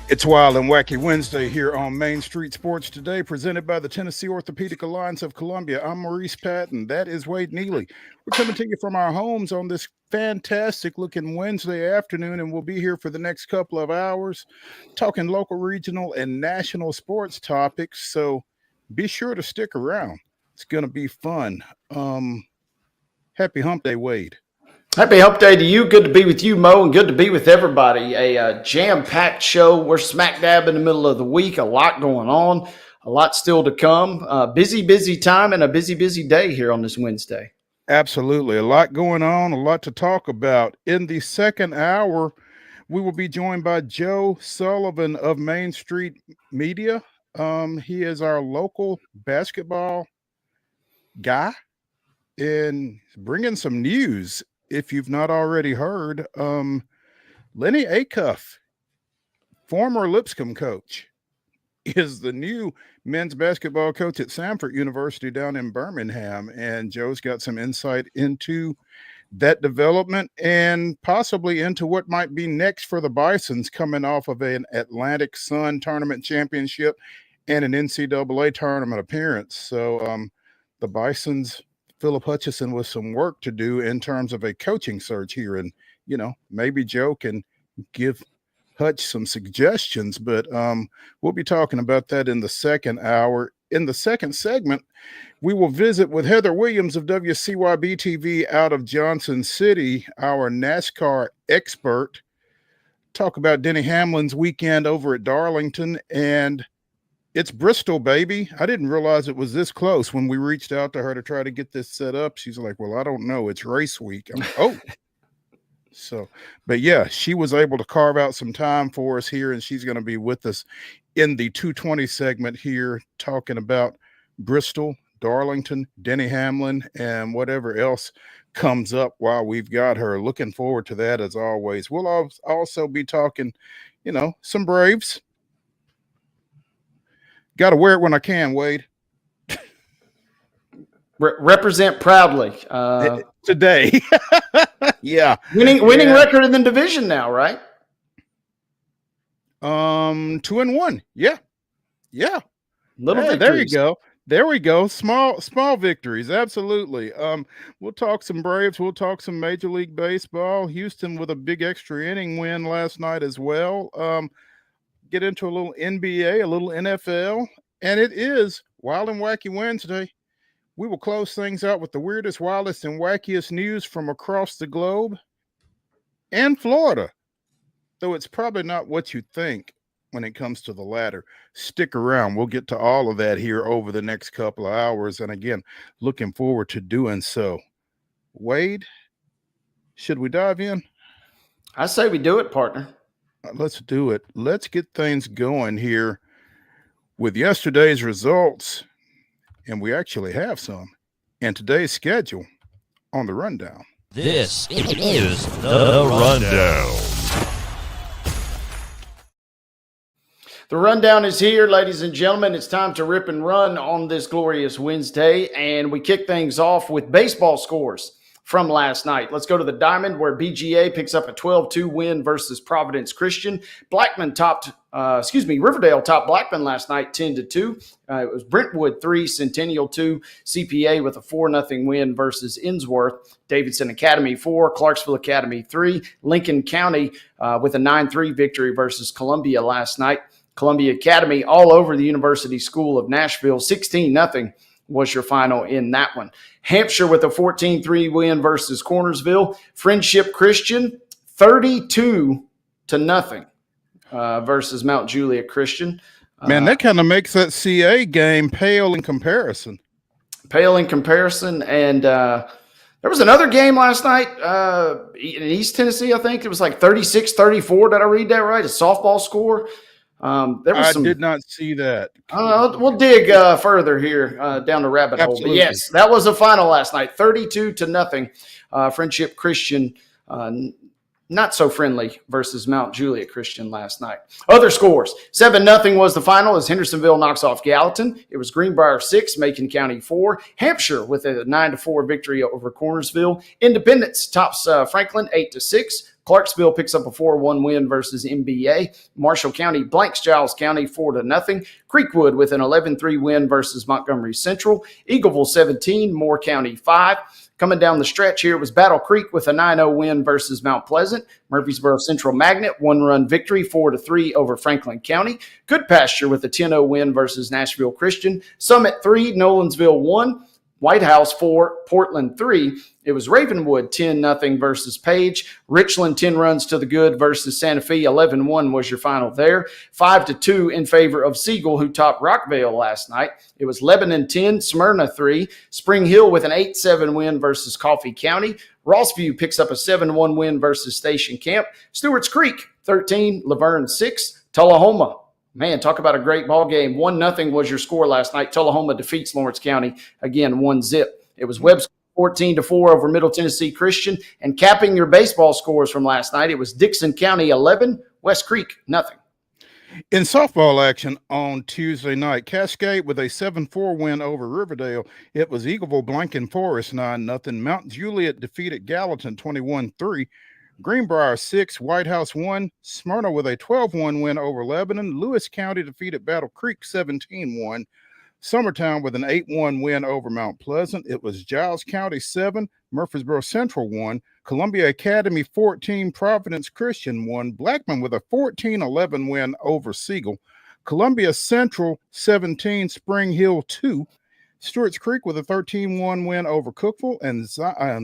It's Wild and Wacky Wednesday here on Main Street Sports Today, presented by the Tennessee Orthopedic Alliance of Columbia. I'm Maurice Patton. That is Wade Neely. We're coming to you from our homes on this fantastic-looking Wednesday afternoon, and we'll be here for the next couple of hours talking local, regional, and national sports topics. So be sure to stick around. It's going to be fun. Happy Hump Day, Wade. Happy Hump Day to you. Good to be with you, Mo, and good to be with everybody. A jam-packed show. We're smack dab in the middle of the week. A lot going on. A lot still to come. Busy time and a busy day here on this Wednesday. Absolutely. A lot going on, a lot to talk about. In the second hour, we will be joined by Joe Sullivan of Main Street Media. He is our local basketball guy and bringing some news. If you've not already heard, Lenny Acuff, former Lipscomb coach, is the new men's basketball coach at Samford University down in Birmingham. And Joe's got some insight into that development and possibly into what might be next for the Bisons coming off of an Atlantic Sun tournament championship and an NCAA tournament appearance. So the Bisons, Philip Hutchison, with some work to do in terms of a coaching search here. And, you know, maybe Joe can give Hutch some suggestions, but we'll be talking about that in the second hour. In the second segment, we will visit with Heather Williams of WCYB-TV out of Johnson City, our NASCAR expert, talk about Denny Hamlin's weekend over at Darlington. And it's Bristol, baby. I didn't realize it was this close when we reached out to her to try to get this set up. She's like, well, I don't know. It's race week. I'm like, oh. So, but yeah, she was able to carve out some time for us here, and she's going to be with us in the 220 segment here talking about Bristol, Darlington, Denny Hamlin, and whatever else comes up while we've got her. Looking forward to that as always. We'll also be talking, you know, some Braves. Got to wear it when I can, Wade. Represent proudly today. Yeah, winning record in the division now, right? 2-1. Yeah. Little victories. There you go. There we go. Small victories. Absolutely. We'll talk some Braves. We'll talk some Major League Baseball. Houston with a big extra inning win last night as well. Get into a little NBA, a little NFL, and it is Wild and Wacky Wednesday. We will close things out with the weirdest, wildest, and wackiest news from across the globe and Florida, though it's probably not what you think when it comes to the latter. Stick around. We'll get to all of that here over the next couple of hours, and again, looking forward to doing so. Wade, should we dive in? I say we do it, partner. Let's do it. Let's get things going here with yesterday's results, and we actually have some, and today's schedule on the rundown. This is the rundown. The rundown is here, ladies and gentlemen. It's time to rip and run on this glorious Wednesday, and we kick things off with baseball scores from last night. Let's go to the Diamond, where BGA picks up a 12-2 win versus Providence Christian. Riverdale topped Blackman last night 10-2. It was Brentwood 3, Centennial 2, CPA with a 4-0 win versus Innsworth. Davidson Academy 4, Clarksville Academy 3, Lincoln County with a 9-3 victory versus Columbia last night. Columbia Academy all over the University School of Nashville, 16-0. Was your final in that one. Hampshire with a 14-3 win versus Cornersville. Friendship Christian 32-0 versus Mount Juliet Christian. Man, that kind of makes that CA game pale in comparison. And there was another game last night in East Tennessee, I think. It was like 36-34. Did I read that right? A softball score. I did not see that. We'll dig further here down the rabbit hole. But yes, that was the final last night, 32-0. Friendship Christian, not so friendly versus Mount Juliet Christian last night. Other scores: 7-0 was the final as Hendersonville knocks off Gallatin. It was Greenbrier 6, Macon County 4. Hampshire with a 9-4 victory over Cornersville. Independence tops Franklin 8-6. Clarksville picks up a 4-1 win versus MBA. Marshall County blanks Giles County 4-0. Creekwood with an 11-3 win versus Montgomery Central. Eagleville 17, Moore County 5. Coming down the stretch here was Battle Creek with a 9-0 win versus Mount Pleasant. Murfreesboro Central Magnet, 1-run victory, 4-3 over Franklin County. Good Pasture with a 10-0 win versus Nashville Christian. Summit 3, Nolensville 1. White House 4, Portland 3. It was Ravenwood 10-0 versus Page. Richland 10 runs to the good versus Santa Fe. 11-1 was your final there. 5-2 in favor of Siegel, who topped Rockvale last night. It was Lebanon 10, Smyrna 3. Spring Hill with an 8-7 win versus Coffee County. Rossview picks up a 7-1 win versus Station Camp. Stewart's Creek 13, Laverne 6. Tullahoma, man, talk about a great ball game. 1-0 was your score last night. Tullahoma defeats Lawrence County again, 1-0. It was Webb's 14-4 over Middle Tennessee Christian. And capping your baseball scores from last night, it was Dixon County 11, West Creek 0. In softball action on Tuesday night, Cascade with a 7-4 win over Riverdale. It was Eagleville blanking Forest 9-0. Mount Juliet defeated Gallatin 21-3. Greenbrier 6, White House 1. Smyrna with a 12-1 win over Lebanon. Lewis County defeated Battle Creek 17-1. Summertown with an 8-1 win over Mount Pleasant. It was Giles County 7, Murfreesboro Central 1. Columbia Academy 14, Providence Christian 1. Blackman with a 14-11 win over Siegel. Columbia Central 17, Spring Hill 2. Stewart's Creek with a 13-1 win over Cookville. And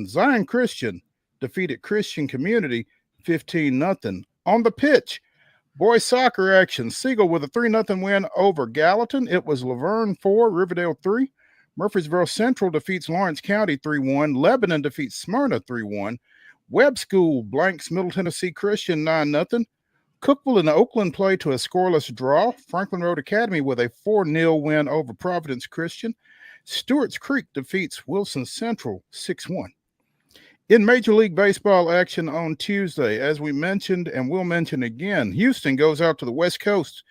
Zion Christian defeated Christian Community 15-0. On the pitch, boys soccer action. Siegel with a 3-0 win over Gallatin. It was Laverne 4, Riverdale 3. Murfreesboro Central defeats Lawrence County 3-1. Lebanon defeats Smyrna 3-1. Webb School blanks Middle Tennessee Christian 9-0. Cookville and Oakland play to a scoreless draw. Franklin Road Academy with a 4-0 win over Providence Christian. Stewart's Creek defeats Wilson Central 6-1. In Major League Baseball action on Tuesday, as we mentioned and will mention again, Houston goes out to the West Coast,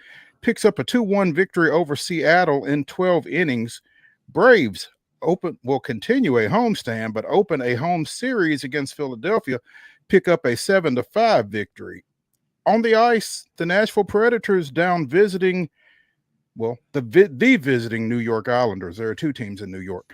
picks up a 2-1 victory over Seattle in 12 innings. Braves will continue a homestand, but open a home series against Philadelphia, pick up a 7-5 victory. On the ice, the Nashville Predators down visiting, well, the visiting New York Islanders. There are two teams in New York.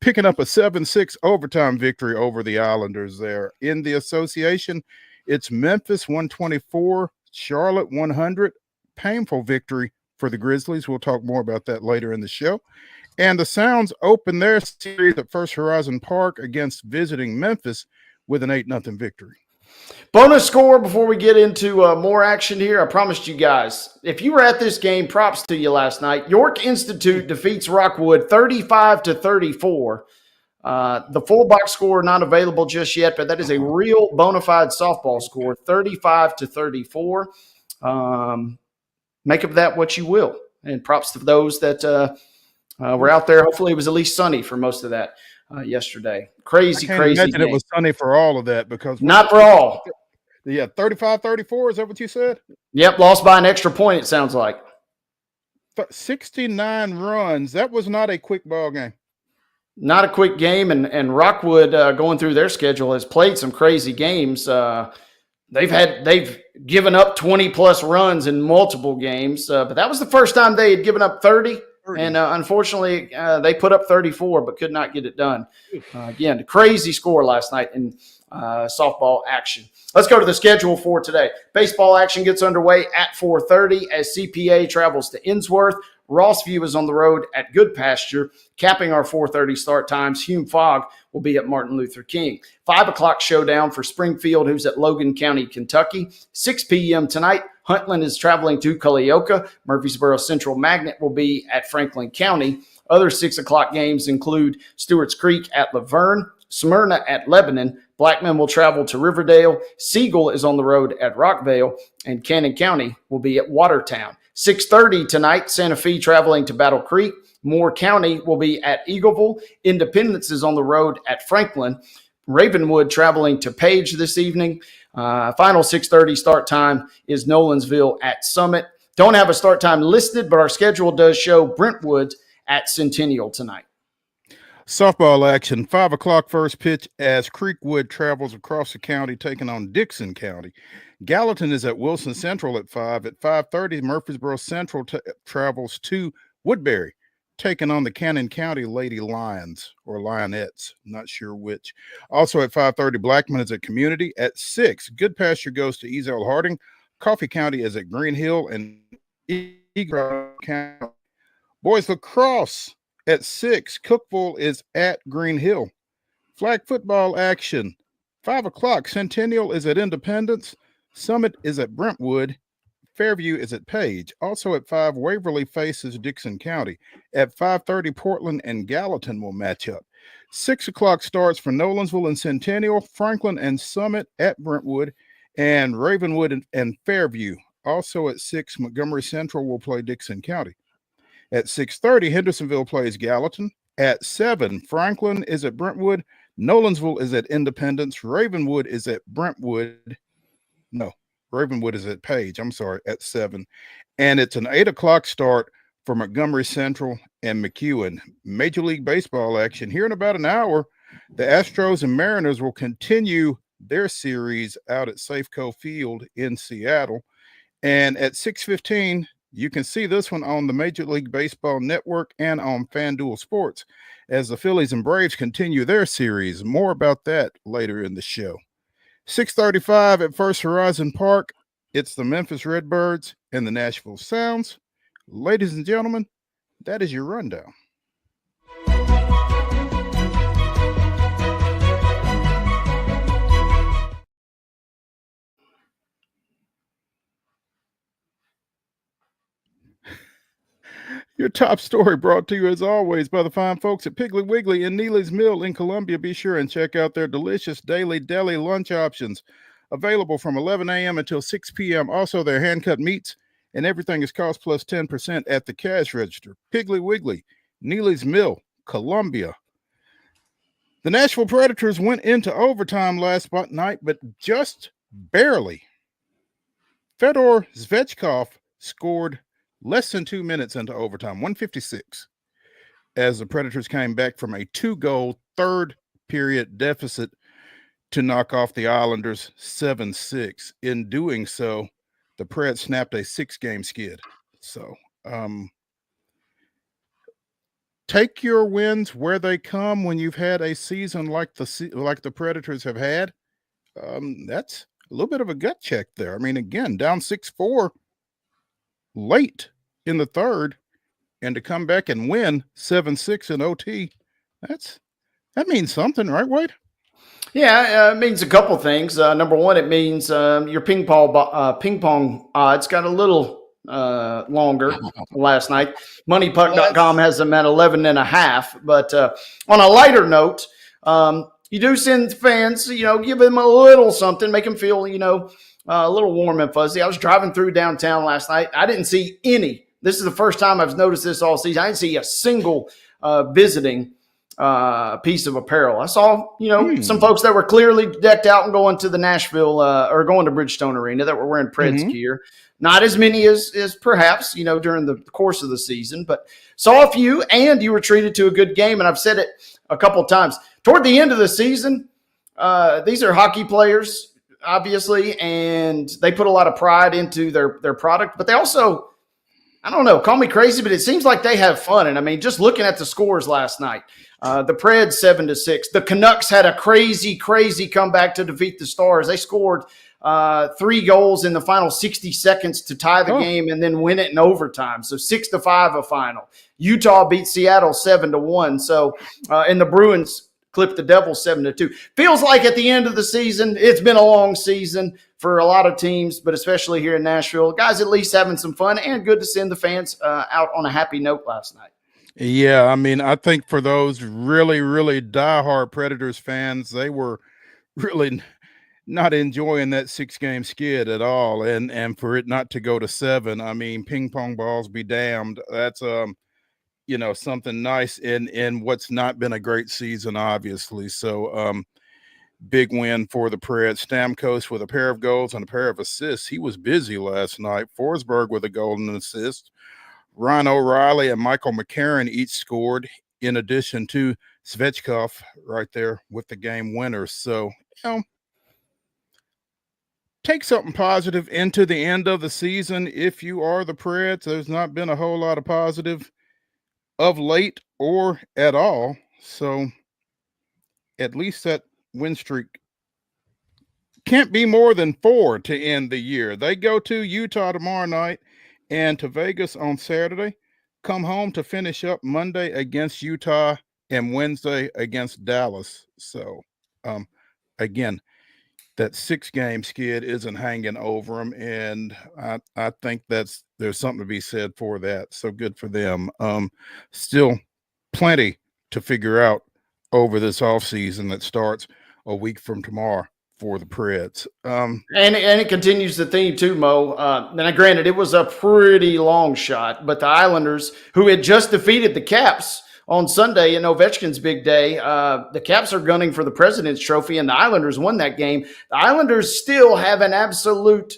Picking up a 7-6 overtime victory over the Islanders there. In the association, it's Memphis 124, Charlotte 100. Painful victory for the Grizzlies. We'll talk more about that later in the show. And the Sounds open their series at First Horizon Park against visiting Memphis with an 8-0 victory. Bonus score before we get into more action here. I promised you guys, if you were at this game, props to you last night. York Institute defeats Rockwood 35-34. The full box score not available just yet, but that is a real bona fide softball score, 35-34. Make of that what you will. And props to those that were out there. Hopefully it was at least sunny for most of that yesterday. Crazy I imagine game. it was sunny for all of that because not for all. Yeah, 35-34, is that what you said? Yep, lost by an extra point, it sounds like. 69 runs. That was not a quick ball game. Not a quick game, and Rockwood going through their schedule has played some crazy games. They've given up 20-plus runs in multiple games, but that was the first time they had given up 30. And unfortunately, they put up 34, but could not get it done. Again, a crazy score last night in softball action. Let's go to the schedule for today. Baseball action gets underway at 4:30 as CPA travels to Innsworth. Rossview is on the road at Good Pasture. Capping our 4:30 start times, Hume Fogg will be at Martin Luther King. 5 o'clock showdown for Springfield, who's at Logan County, Kentucky. 6 p.m. tonight, Huntland is traveling to Culleoka. Murfreesboro Central Magnet will be at Franklin County. Other 6 o'clock games include Stewart's Creek at Laverne, Smyrna at Lebanon. Blackman will travel to Riverdale. Siegel is on the road at Rockvale, and Cannon County will be at Watertown. 6:30 tonight, Santa Fe traveling to Battle Creek. Moore County will be at Eagleville. Independence is on the road at Franklin. Ravenwood traveling to Page this evening. Final 6:30 start time is Nolensville at Summit. Don't have a start time listed, but our schedule does show Brentwood at Centennial tonight. Softball action, 5 o'clock first pitch as Creekwood travels across the county taking on Dixon County. Gallatin is at Wilson Central at 5. At 5:30, Murfreesboro Central travels to Woodbury, taking on the Cannon County Lady Lions or Lionettes, not sure which. Also at 5:30, Blackman is at Community. At 6, Good Pasture goes to Ezel Harding. Coffee County is at Green Hill and Eagle County. Boys lacrosse at 6, Cookville is at Green Hill. Flag football action, 5 o'clock, Centennial is at Independence. Summit is at Brentwood. Fairview is at Page. Also at 5, Waverly faces Dixon County. At 5:30, Portland and Gallatin will match up. 6 o'clock starts for Nolensville and Centennial, Franklin and Summit at Brentwood, and Ravenwood and Fairview. Also at 6, Montgomery Central will play Dixon County. At 6:30, Hendersonville plays Gallatin. At 7, Franklin is at Brentwood. Nolensville is at Independence. Ravenwood is at Brentwood. No, Ravenwood is at Page. I'm sorry, at 7. And it's an 8 o'clock start for Montgomery Central and McEwen. Major League Baseball action here in about an hour. The Astros and Mariners will continue their series out at Safeco Field in Seattle. And at 6:15, you can see this one on the Major League Baseball Network and on FanDuel Sports as the Phillies and Braves continue their series. More about that later in the show. 6:35 at First Horizon Park. It's the Memphis Redbirds and the Nashville Sounds. Ladies and gentlemen, that is your rundown. Your top story brought to you, as always, by the fine folks at Piggly Wiggly in Neely's Mill in Columbia. Be sure and check out their delicious daily deli lunch options available from 11 a.m. until 6 p.m. Also, their hand-cut meats and everything is cost plus 10% at the cash register. Piggly Wiggly, Neely's Mill, Columbia. The Nashville Predators went into overtime last night, but just barely. Fedor Zvechkov scored less than 2 minutes into overtime, 156, as the Predators came back from a 2-goal third period deficit to knock off the Islanders 7-6. In doing so, the Preds snapped a 6-game skid. So take your wins where they come when you've had a season like the Predators have had. That's a little bit of a gut check there. I mean, again, down 6-4 late in the third, and to come back and win 7-6 in OT, that means something, right, Wade? Yeah, it means a couple things. Number one, it means your ping pong odds got a little longer last night. Moneypuck.com has them at 11.5. But on a lighter note, you do send fans, give them a little something, make them feel, a little warm and fuzzy. I was driving through downtown last night. I didn't see any. This is the first time I've noticed this all season. I didn't see a single visiting piece of apparel. I saw, some folks that were clearly decked out and going to the Nashville or going to Bridgestone Arena that were wearing Preds gear. Not as many as perhaps, during the course of the season, but saw a few, and you were treated to a good game. And I've said it a couple of times. Toward the end of the season, these are hockey players, obviously, and they put a lot of pride into their product, but they also, I don't know, call me crazy, but it seems like they have fun. And I mean, just looking at the scores last night, the Preds 7-6, the Canucks had a crazy comeback to defeat the Stars. They scored 3 goals in the final 60 seconds to tie the game and then win it in overtime. So 6-5 a final. Utah beat Seattle 7-1. So, and the Bruins clipped the Devils 7-2. Feels like at the end of the season, it's been a long season for a lot of teams, but especially here in Nashville. Guys at least having some fun, and good to send the fans out on a happy note last night. Yeah, I mean, I think for those really, really diehard Predators fans, they were really not enjoying that 6-game skid at all. And for it not to go to 7, I mean, ping pong balls be damned. That's something nice in what's not been a great season, obviously. So big win for the Preds. Stamkos with a pair of goals and a pair of assists. He was busy last night. Forsberg with a goal and an assist. Ryan O'Reilly and Michael McCarron each scored in addition to Svechkov right there with the game winner. So, take something positive into the end of the season. If you are the Preds, there's not been a whole lot of positive of late or at all. So at least that win streak can't be more than 4 to end the year. They go to Utah tomorrow night and to Vegas on Saturday, come home to finish up Monday against Utah and Wednesday against Dallas. So, again, that 6-game skid isn't hanging over them, and I think there's something to be said for that. So good for them. Still plenty to figure out over this offseason that starts a week from tomorrow for the Preds. And it continues the theme too, Mo. Now, granted, it was a pretty long shot, but the Islanders, who had just defeated the Caps on Sunday in Ovechkin's big day, the Caps are gunning for the President's Trophy, and the Islanders won that game. The Islanders still have an absolute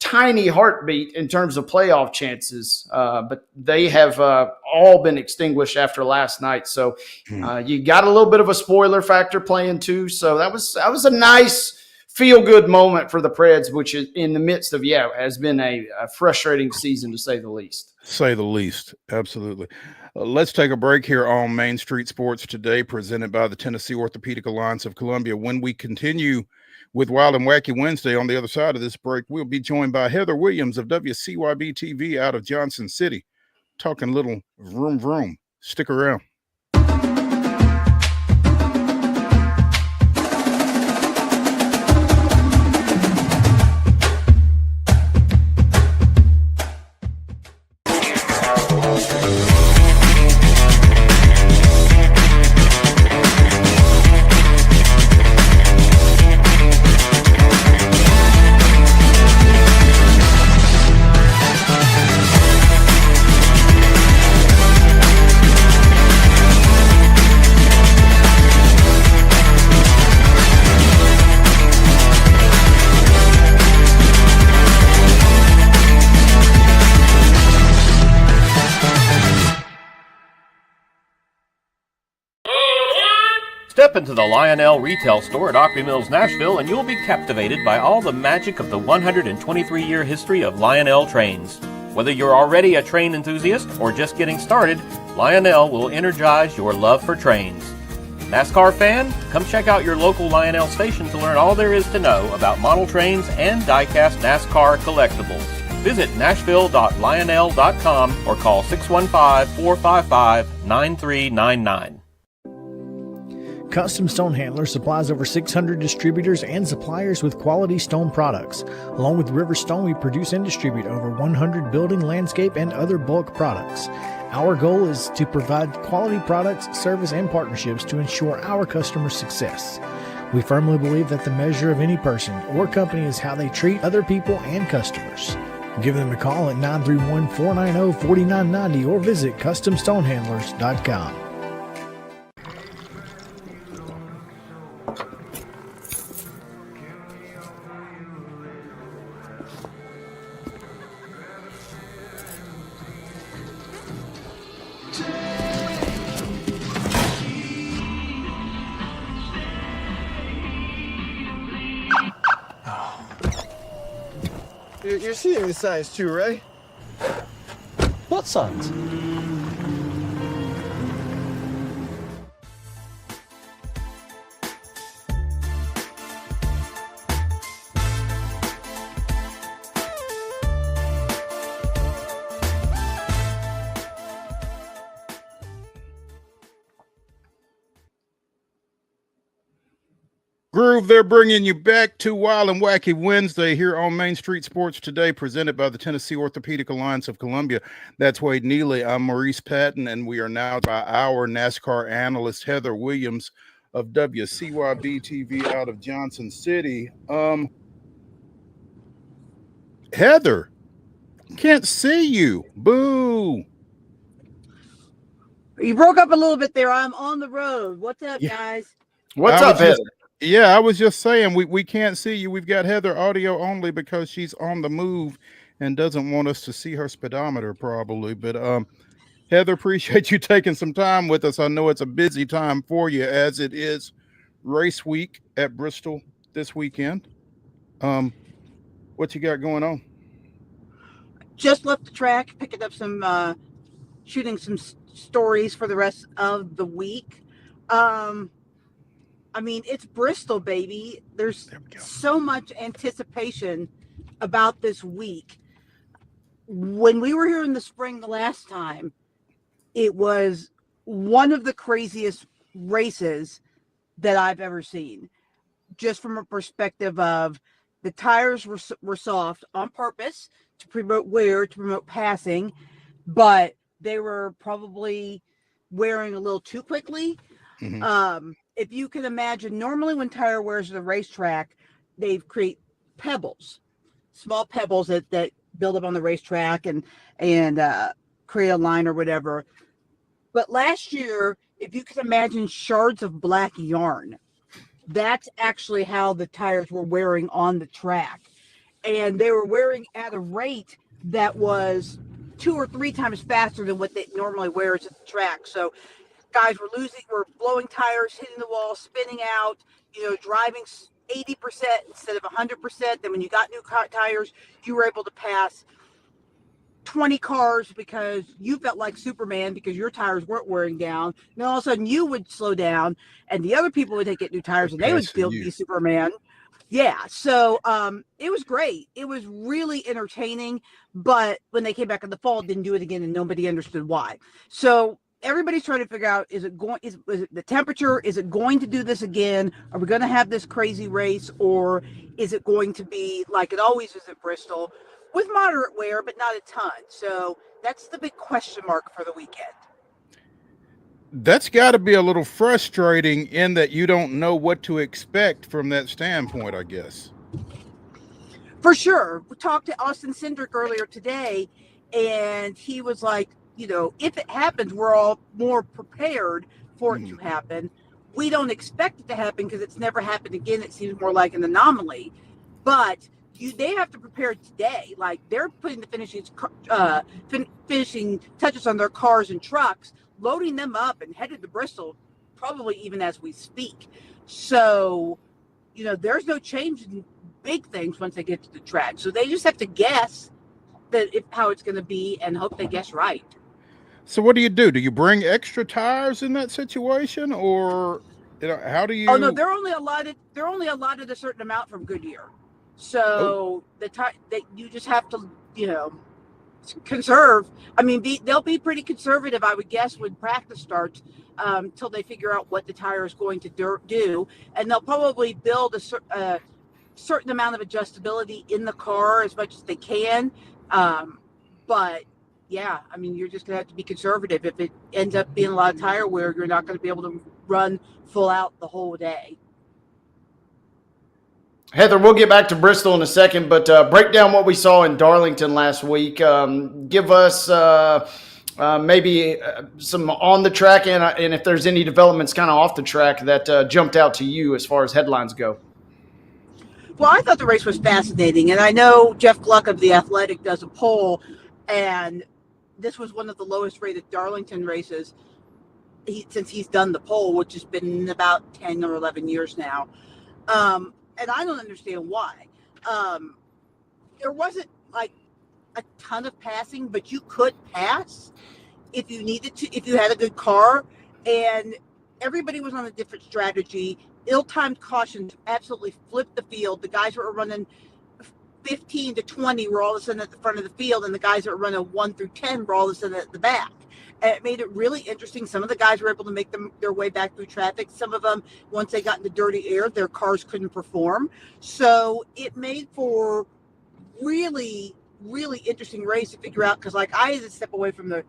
tiny heartbeat in terms of playoff chances, but they have all been extinguished after last night. So you got a little bit of a spoiler factor playing too. So that was a nice feel-good moment for the Preds, which is in the midst of, has been a frustrating season to say the least. Say the least. Absolutely. Let's take a break here on Main Street Sports Today, presented by the Tennessee Orthopedic Alliance of Columbia. When we continue with Wild and Wacky Wednesday, on the other side of this break, we'll be joined by Heather Williams of WCYB-TV out of Johnson City, talking little vroom vroom. Stick around. Step into the Lionel retail store at Opry Mills, Nashville, and you'll be captivated by all the magic of the 123-year history of Lionel trains. Whether you're already a train enthusiast or just getting started, Lionel will energize your love for trains. NASCAR fan? Come check out your local Lionel station to learn all there is to know about model trains and die-cast NASCAR collectibles. Visit nashville.lionel.com or call 615-455-9399. Custom Stone Handler supplies over 600 distributors and suppliers with quality stone products. Along with River Stone, we produce and distribute over 100 building, landscape, and other bulk products. Our goal is to provide quality products, service, and partnerships to ensure our customers' success. We firmly believe that the measure of any person or company is how they treat other people and customers. Give them a call at 931-490-4990 or visit CustomStonehandlers.com. You're seeing the signs too, right? What signs? Groove, they're bringing you back to Wild and Wacky Wednesday here on Main Street Sports Today, presented by the Tennessee Orthopedic Alliance of Columbia. That's Wade Neely. I'm Maurice Patton, and we are now by our NASCAR analyst, Heather Williams of WCYB-TV out of Johnson City. Heather, can't see you. Boo. You broke up a little bit there. I'm on the road. What's up, guys? What's up, Heather? Yeah, I was just saying we can't see you. We've got Heather audio only because she's on the move and doesn't want us to see her speedometer probably. But Heather, appreciate you taking some time with us. I know it's a busy time for you as it is race week at Bristol this weekend. What you got going on? Just left the track, picking up some, shooting some stories for the rest of the week. I mean, it's Bristol, baby. There's so much anticipation about this week. When we were here in the spring the last time, it was one of the craziest races that I've ever seen. Just from a perspective of the tires were soft on purpose to promote wear, to promote passing, but they were probably wearing a little too quickly. Mm-hmm. If you can imagine, normally when tire wears at the racetrack, they create pebbles, small pebbles that build up on the racetrack and create a line or whatever. But last year, if you can imagine shards of black yarn, that's actually how the tires were wearing on the track. And they were wearing at a rate that was 2 or 3 times faster than what they normally wears at the track. So guys were blowing tires, hitting the wall, spinning out, driving 80% instead of 100%. Then when you got new tires, you were able to pass 20 cars because you felt like Superman because your tires weren't wearing down. And then all of a sudden you would slow down and the other people would get new tires and they would still be Superman. Yeah. So it was great. It was really entertaining. But when they came back in the fall, didn't do it again and nobody understood why. So everybody's trying to figure out, is it the temperature? Is it going to do this again? Are we going to have this crazy race? Or is it going to be like it always is at Bristol with moderate wear, but not a ton? So that's the big question mark for the weekend. That's got to be a little frustrating in that you don't know what to expect from that standpoint, I guess. For sure. We talked to Austin Cindric earlier today, and he was like, if it happens, we're all more prepared for it to happen. We don't expect it to happen because it's never happened again. It seems more like an anomaly. But they have to prepare today. Like they're putting the finishing touches on their cars and trucks, loading them up and headed to Bristol, probably even as we speak. So, there's no change in big things once they get to the track. So they just have to guess how it's going to be and hope they guess right. So what do you do? Do you bring extra tires in that situation, or how do you? Oh no, they're only allotted a certain amount from Goodyear. So you just have to conserve. I mean, they'll be pretty conservative, I would guess, when practice starts until they figure out what the tire is going to do, and they'll probably build a certain amount of adjustability in the car as much as they can. But yeah, I mean, you're just going to have to be conservative. If it ends up being a lot of tire wear, you're not going to be able to run full out the whole day. Heather, we'll get back to Bristol in a second, but break down what we saw in Darlington last week. Give us maybe some on the track and if there's any developments kind of off the track that jumped out to you as far as headlines go. Well, I thought the race was fascinating, and I know Jeff Gluck of The Athletic does a poll, and this was one of the lowest rated Darlington races since he's done the poll, which has been about 10 or 11 years now. And I don't understand why. There wasn't like a ton of passing, but you could pass if you needed to, if you had a good car, and everybody was on a different strategy. Ill-timed cautions absolutely flipped the field. The guys who were running 15 to 20 were all of a sudden at the front of the field, and the guys that were running 1 through 10 were all of a sudden at the back. And it made it really interesting. Some of the guys were able to make their way back through traffic. Some of them, once they got into dirty air, their cars couldn't perform. So it made for really, really interesting race to figure out, because like I had to step away from the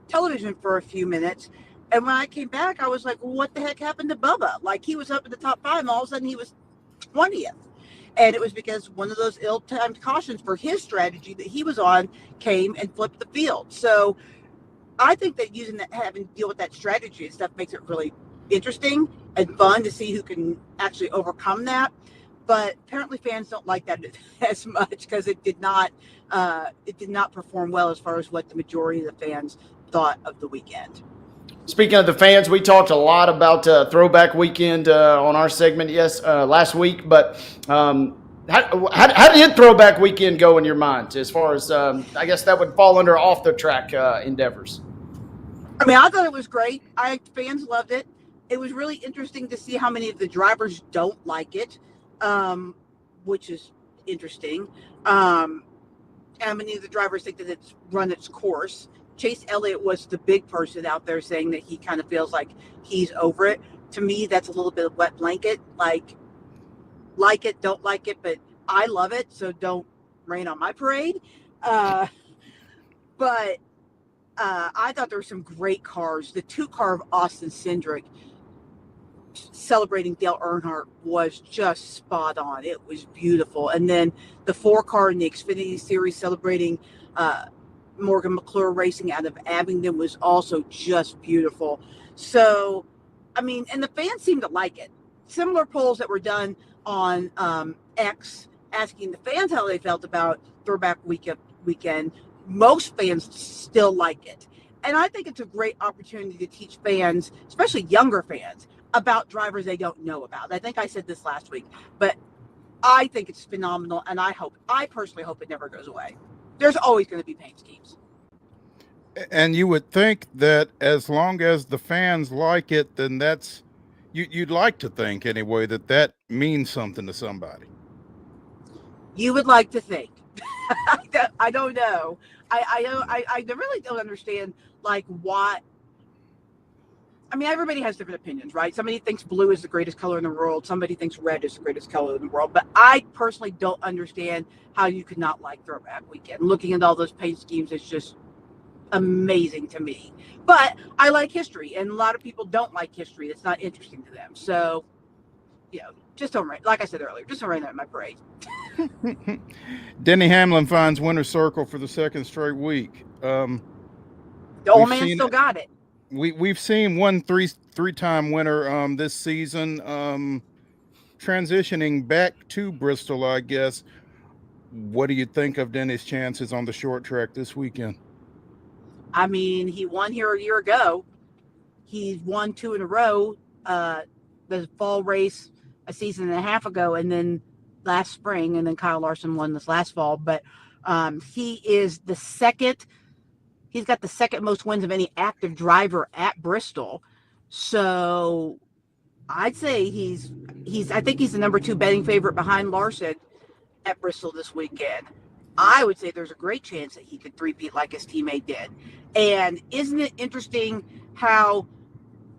television for a few minutes. And when I came back, I was like, well, what the heck happened to Bubba? Like, he was up in the top 5, and all of a sudden he was 20th. And it was because one of those ill-timed cautions for his strategy that he was on came and flipped the field. So I think that having to deal with that strategy and stuff makes it really interesting and fun to see who can actually overcome that. but apparently fans don't like that as much because it did not perform well as far as what the majority of the fans thought of the weekend. Speaking of the fans, we talked a lot about Throwback Weekend on our segment, last week. But how did Throwback Weekend go in your mind? As far as I guess that would fall under off the track endeavors. I mean, I thought it was great. Fans loved it. It was really interesting to see how many of the drivers don't like it, which is interesting. How many of the drivers think that it's run its course. Chase Elliott was the big person out there saying that he kind of feels like he's over it. To me, that's a little bit of wet blanket. Like it, don't like it, but I love it, so don't rain on my parade. But I thought there were some great cars. The 2-car of Austin Cindric celebrating Dale Earnhardt was just spot on. It was beautiful. And then the 4-car in the Xfinity Series celebrating Morgan McClure Racing out of Abingdon was also just beautiful. So, I mean, and the fans seemed to like it. Similar polls that were done on X asking the fans how they felt about Throwback Weekend, most fans still like it. And I think it's a great opportunity to teach fans, especially younger fans, about drivers they don't know about. I think I said this last week, but I think it's phenomenal, and I personally hope it never goes away. There's always going to be paint schemes. And you would think that as long as the fans like it, then you'd like to think anyway that means something to somebody. You would like to think. I don't know. I really don't understand like what. I mean, everybody has different opinions, right? Somebody thinks blue is the greatest color in the world. Somebody thinks red is the greatest color in the world. But I personally don't understand how you could not like Throwback Weekend. Looking at all those paint schemes is just amazing to me. But I like history, and a lot of people don't like history. It's not interesting to them. So, just don't rain. Like I said earlier, just don't rain on my parade. Denny Hamlin finds winner's circle for the second straight week. The old man still got it. We've seen one three-time winner this season, transitioning back to Bristol, I guess. What do you think of Denny's chances on the short track this weekend? I mean, he won here a year ago. He's won 2 in a row. The fall race a season and a half ago, and then last spring, and then Kyle Larson won this last fall. But he is the second. He's got the second most wins of any active driver at Bristol. So I'd say I think he's the number 2 betting favorite behind Larson at Bristol this weekend. I would say there's a great chance that he could three-peat like his teammate did. And isn't it interesting how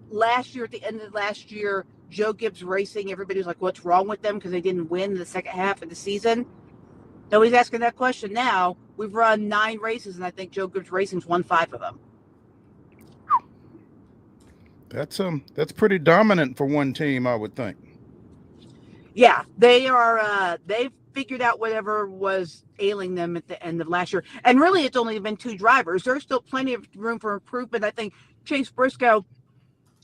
last year, at the end of last year, Joe Gibbs Racing, everybody was like, what's wrong with them because they didn't win the second half of the season? Nobody's asking that question now. We've run 9 races, and I think Joe Gibbs Racing's won 5 of them. That's pretty dominant for one team, I would think. Yeah, they are. They've figured out whatever was ailing them at the end of last year, and really, it's only been 2 drivers. There's still plenty of room for improvement. I think Chase Briscoe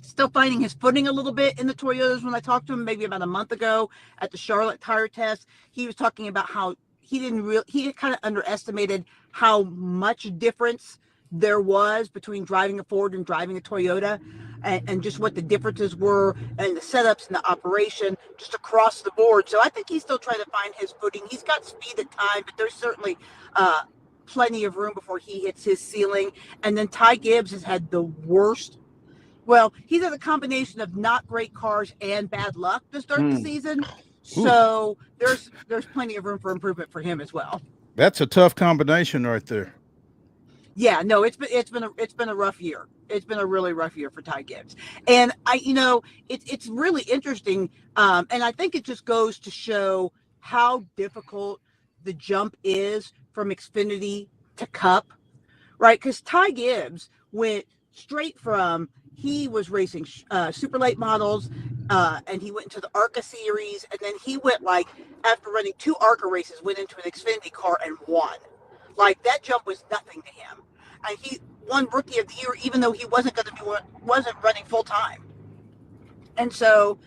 still finding his footing a little bit in the Toyotas. When I talked to him maybe about a month ago at the Charlotte tire test, he was talking about how he kind of underestimated how much difference there was between driving a Ford and driving a Toyota, and just what the differences were and the setups and the operation just across the board. So I think he's still trying to find his footing. He's got speed at time, but there's certainly plenty of room before he hits his ceiling. And then Ty Gibbs has had the worst. Well, he's had a combination of not great cars and bad luck to start the season. So there's plenty of room for improvement for him as well. That's a tough combination right there. Yeah, no, it's been a rough year. It's been a really rough year for Ty Gibbs, and it's really interesting, and I think it just goes to show how difficult the jump is from Xfinity to Cup, right? Because Ty Gibbs went straight from he was racing super late models, and he went into the ARCA series, and then he went after running 2 ARCA races, went into an Xfinity car and won. Like, that jump was nothing to him. And he won Rookie of the Year, even though he wasn't running full time. And so,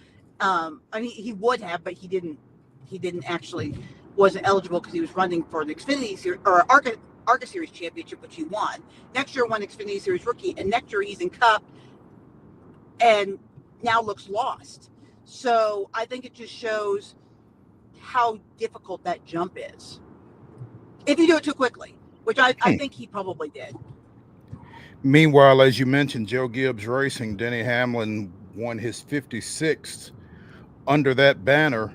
he would have, but he didn't he didn't actually wasn't eligible because he was running for the Xfinity Series or ARCA Series championship, which he won. Next year won Xfinity Series rookie, and next year he's in Cup and now looks lost. So I think it just shows how difficult that jump is if you do it too quickly, which I think he probably did. Meanwhile, as you mentioned, Joe Gibbs Racing, Denny Hamlin won his 56th under that banner,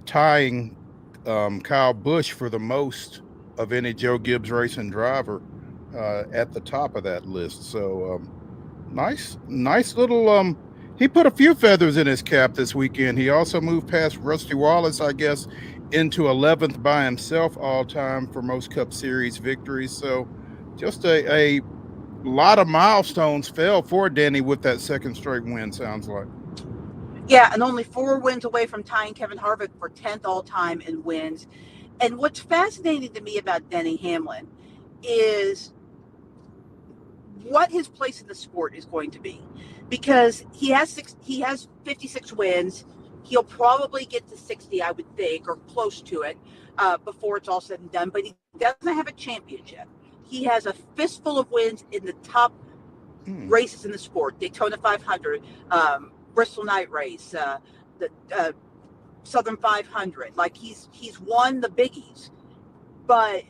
tying Kyle Busch for the most of any Joe Gibbs Racing driver at the top of that list. So nice little he put a few feathers in his cap this weekend. He also moved past Rusty Wallace, I guess, into 11th by himself all time for most Cup Series victories. So just a lot of milestones fell for Denny with that second straight win, sounds like. Yeah, and only 4 wins away from tying Kevin Harvick for 10th all time in wins. And what's fascinating to me about Denny Hamlin is what his place in the sport is going to be, because he has 56 wins. He'll probably get to 60, I would think, or close to it before it's all said and done. But he doesn't have a championship. He has a fistful of wins in the top races in the sport: Daytona 500, Bristol Night Race, the Southern 500. Like he's won the biggies, and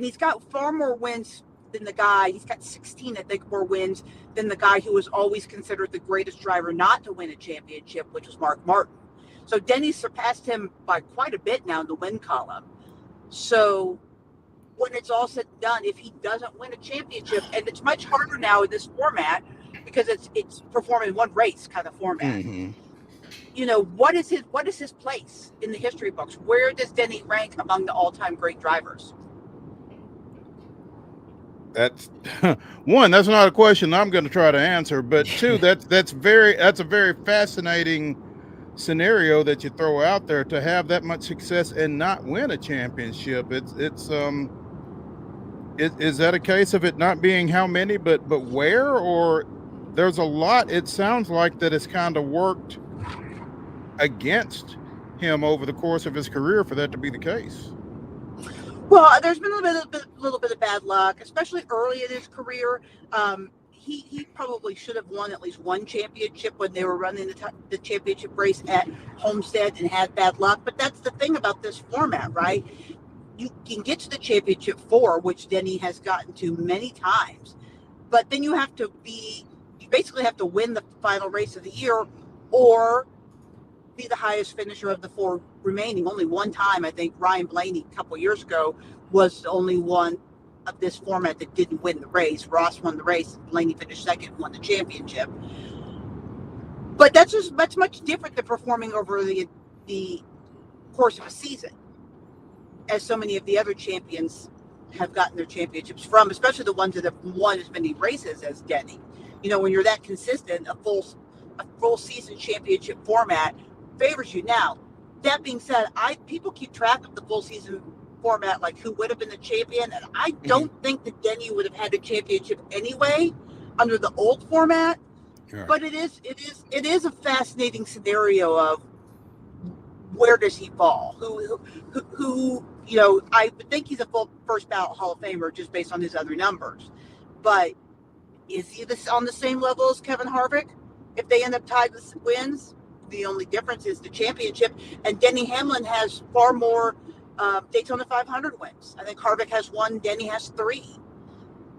he's got far more wins than the guy. He's got 16, I think, more wins than the guy who was always considered the greatest driver not to win a championship, which was Mark Martin. So Denny surpassed him by quite a bit now in the win column. So when it's all said and done, if he doesn't win a championship, and it's much harder now in this format because it's performing one race kind of format. Mm-hmm. You know, what is his place in the history books? Where does Denny rank among the all-time great drivers? That's one, that's not a question I'm going to try to answer, but two, that's a very fascinating scenario that you throw out there, to have that much success and not win a championship. Is that a case of it not being how many, but where? Or there's a lot, it sounds like, that has kind of worked against him over the course of his career for that to be the case. Well, there's been a little bit of bad luck, especially early in his career. He probably should have won at least one championship when they were running the championship race at Homestead, and had bad luck. But that's the thing about this format, right? You can get to the championship 4, which Denny has gotten to many times, but then you basically have to win the final race of the year or be the highest finisher of the 4 remaining. Only one time, I think Ryan Blaney a couple years ago was the only one of this format that didn't win the race. Ross won the race, Blaney finished second and won the championship. But that's much different than performing over the course of a season, as so many of the other champions have gotten their championships from, especially the ones that have won as many races as Denny. You know, when you're that consistent, a full season championship format favors you. Now, that being said, people keep track of the full season format, like who would have been the champion, and I don't think that Denny would have had a championship anyway under the old format. Sure. But it is a fascinating scenario of where does he fall? Who you know, I would think he's a full first ballot Hall of Famer just based on his other numbers, but is he on the same level as Kevin Harvick if they end up tied with wins? The only difference is the championship, and Denny Hamlin has far more Daytona 500 wins. I think Harvick has 1, Denny has 3.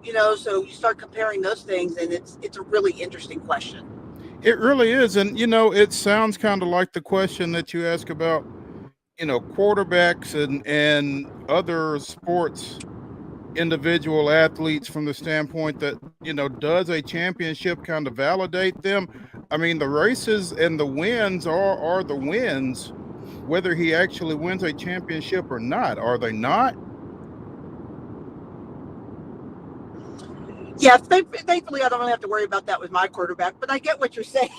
You know, so you start comparing those things, and it's a really interesting question. It really is, and you know, it sounds kind of like the question that you ask about, you know, quarterbacks and other sports individual athletes, from the standpoint that, you know, does a championship kind of validate them? I mean, the races and the wins are the wins, whether he actually wins a championship or not. Are they not? Yeah, thankfully I don't really have to worry about that with my quarterback, but I get what you're saying.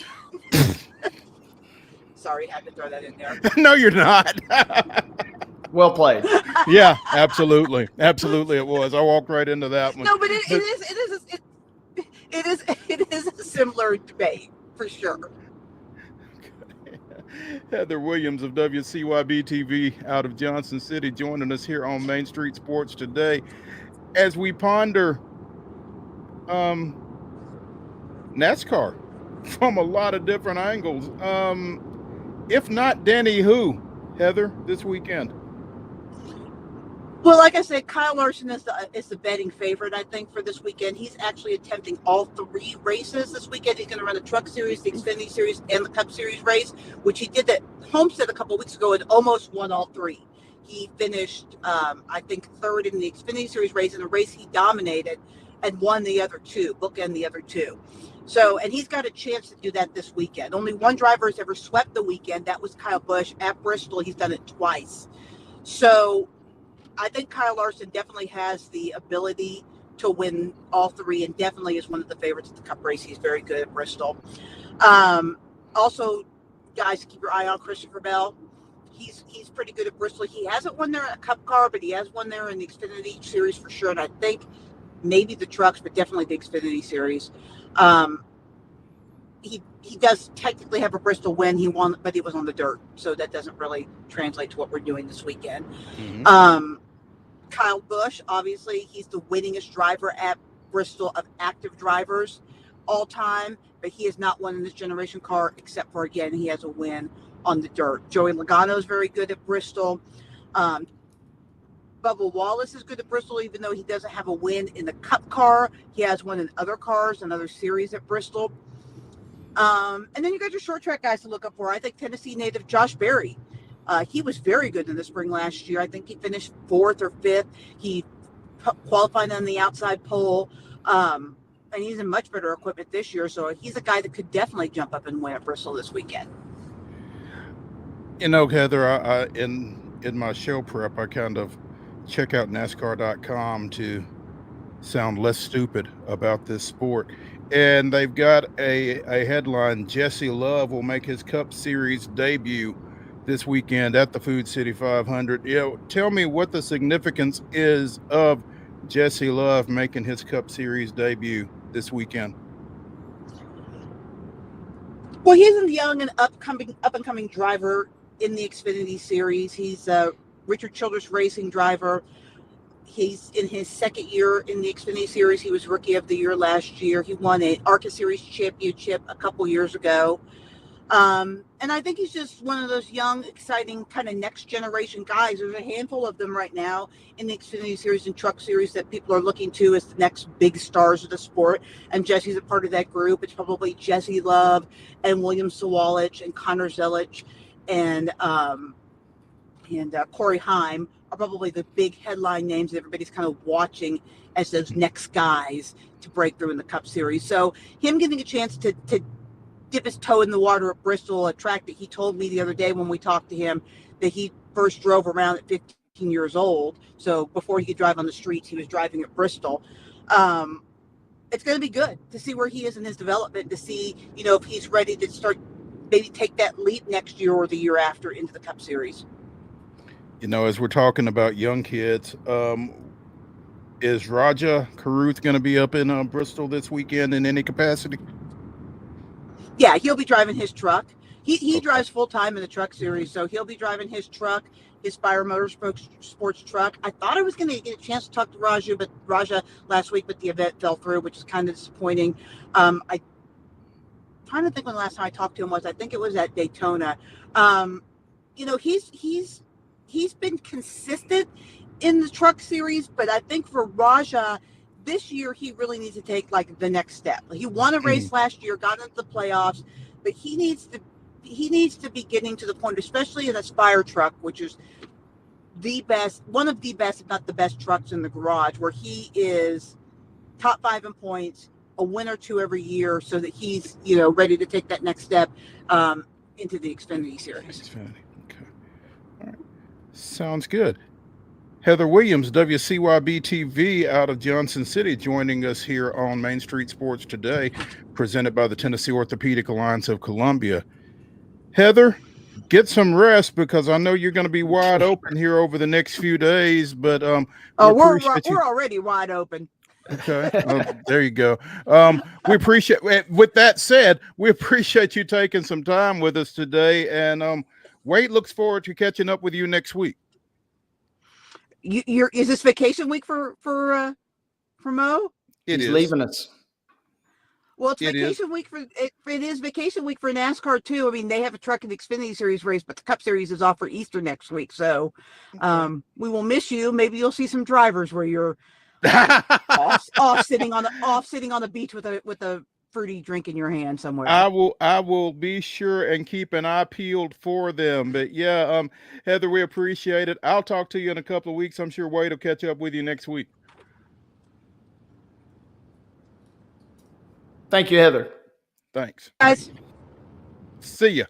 Sorry, had to throw that in there. No, you're not. Well played. Yeah, absolutely. Absolutely it was. I walked right into that one. No, but it is a similar debate for sure. Heather Williams of WCYB-TV out of Johnson City joining us here on Main Street Sports today as we ponder NASCAR from a lot of different angles. If not Denny, who, Heather, this weekend? Well, like I said, Kyle Larson is the betting favorite, I think, for this weekend. He's actually attempting all 3 races this weekend. He's going to run the Truck Series, the Xfinity Series, and the Cup Series race, which he did at Homestead a couple of weeks ago and almost won all 3. He finished, I think, 3rd in the Xfinity Series race, in a race he dominated, and won the other 2, bookend the other 2. So, and he's got a chance to do that this weekend. Only one driver has ever swept the weekend. That was Kyle Busch at Bristol. He's done it twice. So I think Kyle Larson definitely has the ability to win all 3, and definitely is one of the favorites at the Cup race. He's very good at Bristol. Also, guys, keep your eye on Christopher Bell. He's pretty good at Bristol. He hasn't won there in a Cup car, but he has won there in the Xfinity Series for sure. And I think maybe the trucks, but definitely the Xfinity Series. He does technically have a Bristol win. He won, but he was on the dirt, so that doesn't really translate to what we're doing this weekend. Mm-hmm. Kyle Busch, obviously, he's the winningest driver at Bristol of active drivers all time, but he has not won in this generation car, except for, again, he has a win on the dirt. Joey Logano is very good at Bristol. Bubba Wallace is good at Bristol, even though he doesn't have a win in the Cup car. He has one in other cars and other series at Bristol. And then you got your short track guys to look up for. I think Tennessee native Josh Berry. He was very good in the spring last year. I think he finished 4th or 5th. He qualified on the outside pole. And he's in much better equipment this year. So he's a guy that could definitely jump up and win at Bristol this weekend. You know, Heather, I in my show prep, I kind of check out NASCAR.com to sound less stupid about this sport. And they've got a headline: Jesse Love will make his Cup Series debut this weekend at the Food City 500. Tell me what the significance is of Jesse Love making his Cup Series debut this weekend. Well, he's a young and up and coming driver in the Xfinity Series. He's a Richard Childress Racing driver. He's in his 2nd year in the Xfinity Series. He was Rookie of the Year last year. He won an ARCA Series championship a couple years ago. And I think he's just one of those young, exciting kind of next generation guys. There's a handful of them right now in the Xfinity Series and Truck Series that people are looking to as the next big stars of the sport. And Jesse's a part of that group. It's probably Jesse Love and William Sawalich and Connor Zelich and Corey Heim are probably the big headline names that everybody's kind of watching as those next guys to break through in the Cup Series. So him getting a chance to dip his toe in the water at Bristol, a track that he told me the other day when we talked to him that he first drove around at 15 years old. So before he could drive on the streets, he was driving at Bristol. It's going to be good to see where he is in his development, to see, if he's ready to start, maybe take that leap next year or the year after into the Cup Series. As we're talking about young kids, is Raja Caruth going to be up in Bristol this weekend in any capacity? Yeah, he'll be driving his truck. He drives full time in the Truck Series, so he'll be driving his truck, his Fire Motorsports truck. I thought I was going to get a chance to talk to Raja last week, but the event fell through, which is kind of disappointing. I'm trying to think when the last time I talked to him was. I think it was at Daytona. He's been consistent in the Truck Series, but I think for Raja this year, he really needs to take the next step. He won a race last year, got into the playoffs, but he needs to be getting to the point, especially in a Spire truck, which is one of the best, if not the best trucks in the garage, where he is top 5 in points, a win or 2 every year, so that he's, ready to take that next step into the Xfinity Series. Xfinity. Okay. All right. Sounds good. Heather Williams, WCYB-TV out of Johnson City, joining us here on Main Street Sports today, presented by the Tennessee Orthopedic Alliance of Columbia. Heather, get some rest, because I know you're going to be wide open here over the next few days. But we're already wide open. Okay. There you go. We appreciate, with that said, we appreciate you taking some time with us today. And Wade looks forward to catching up with you next week. Is this vacation week for Mo? He's leaving us. Well, it's It is. vacation week it is vacation week for NASCAR too. I mean, they have a truck in the Xfinity Series race, but the Cup Series is off for Easter next week. So, we will miss you. Maybe you'll see some drivers where you're off sitting on the beach with a fruity drink in your hand somewhere. I will be sure and keep an eye peeled for them. But yeah, Heather, we appreciate it. I'll talk to you in a couple of weeks. I'm sure Wade will catch up with you next week. Thank you, Heather. Thanks. Guys. See ya.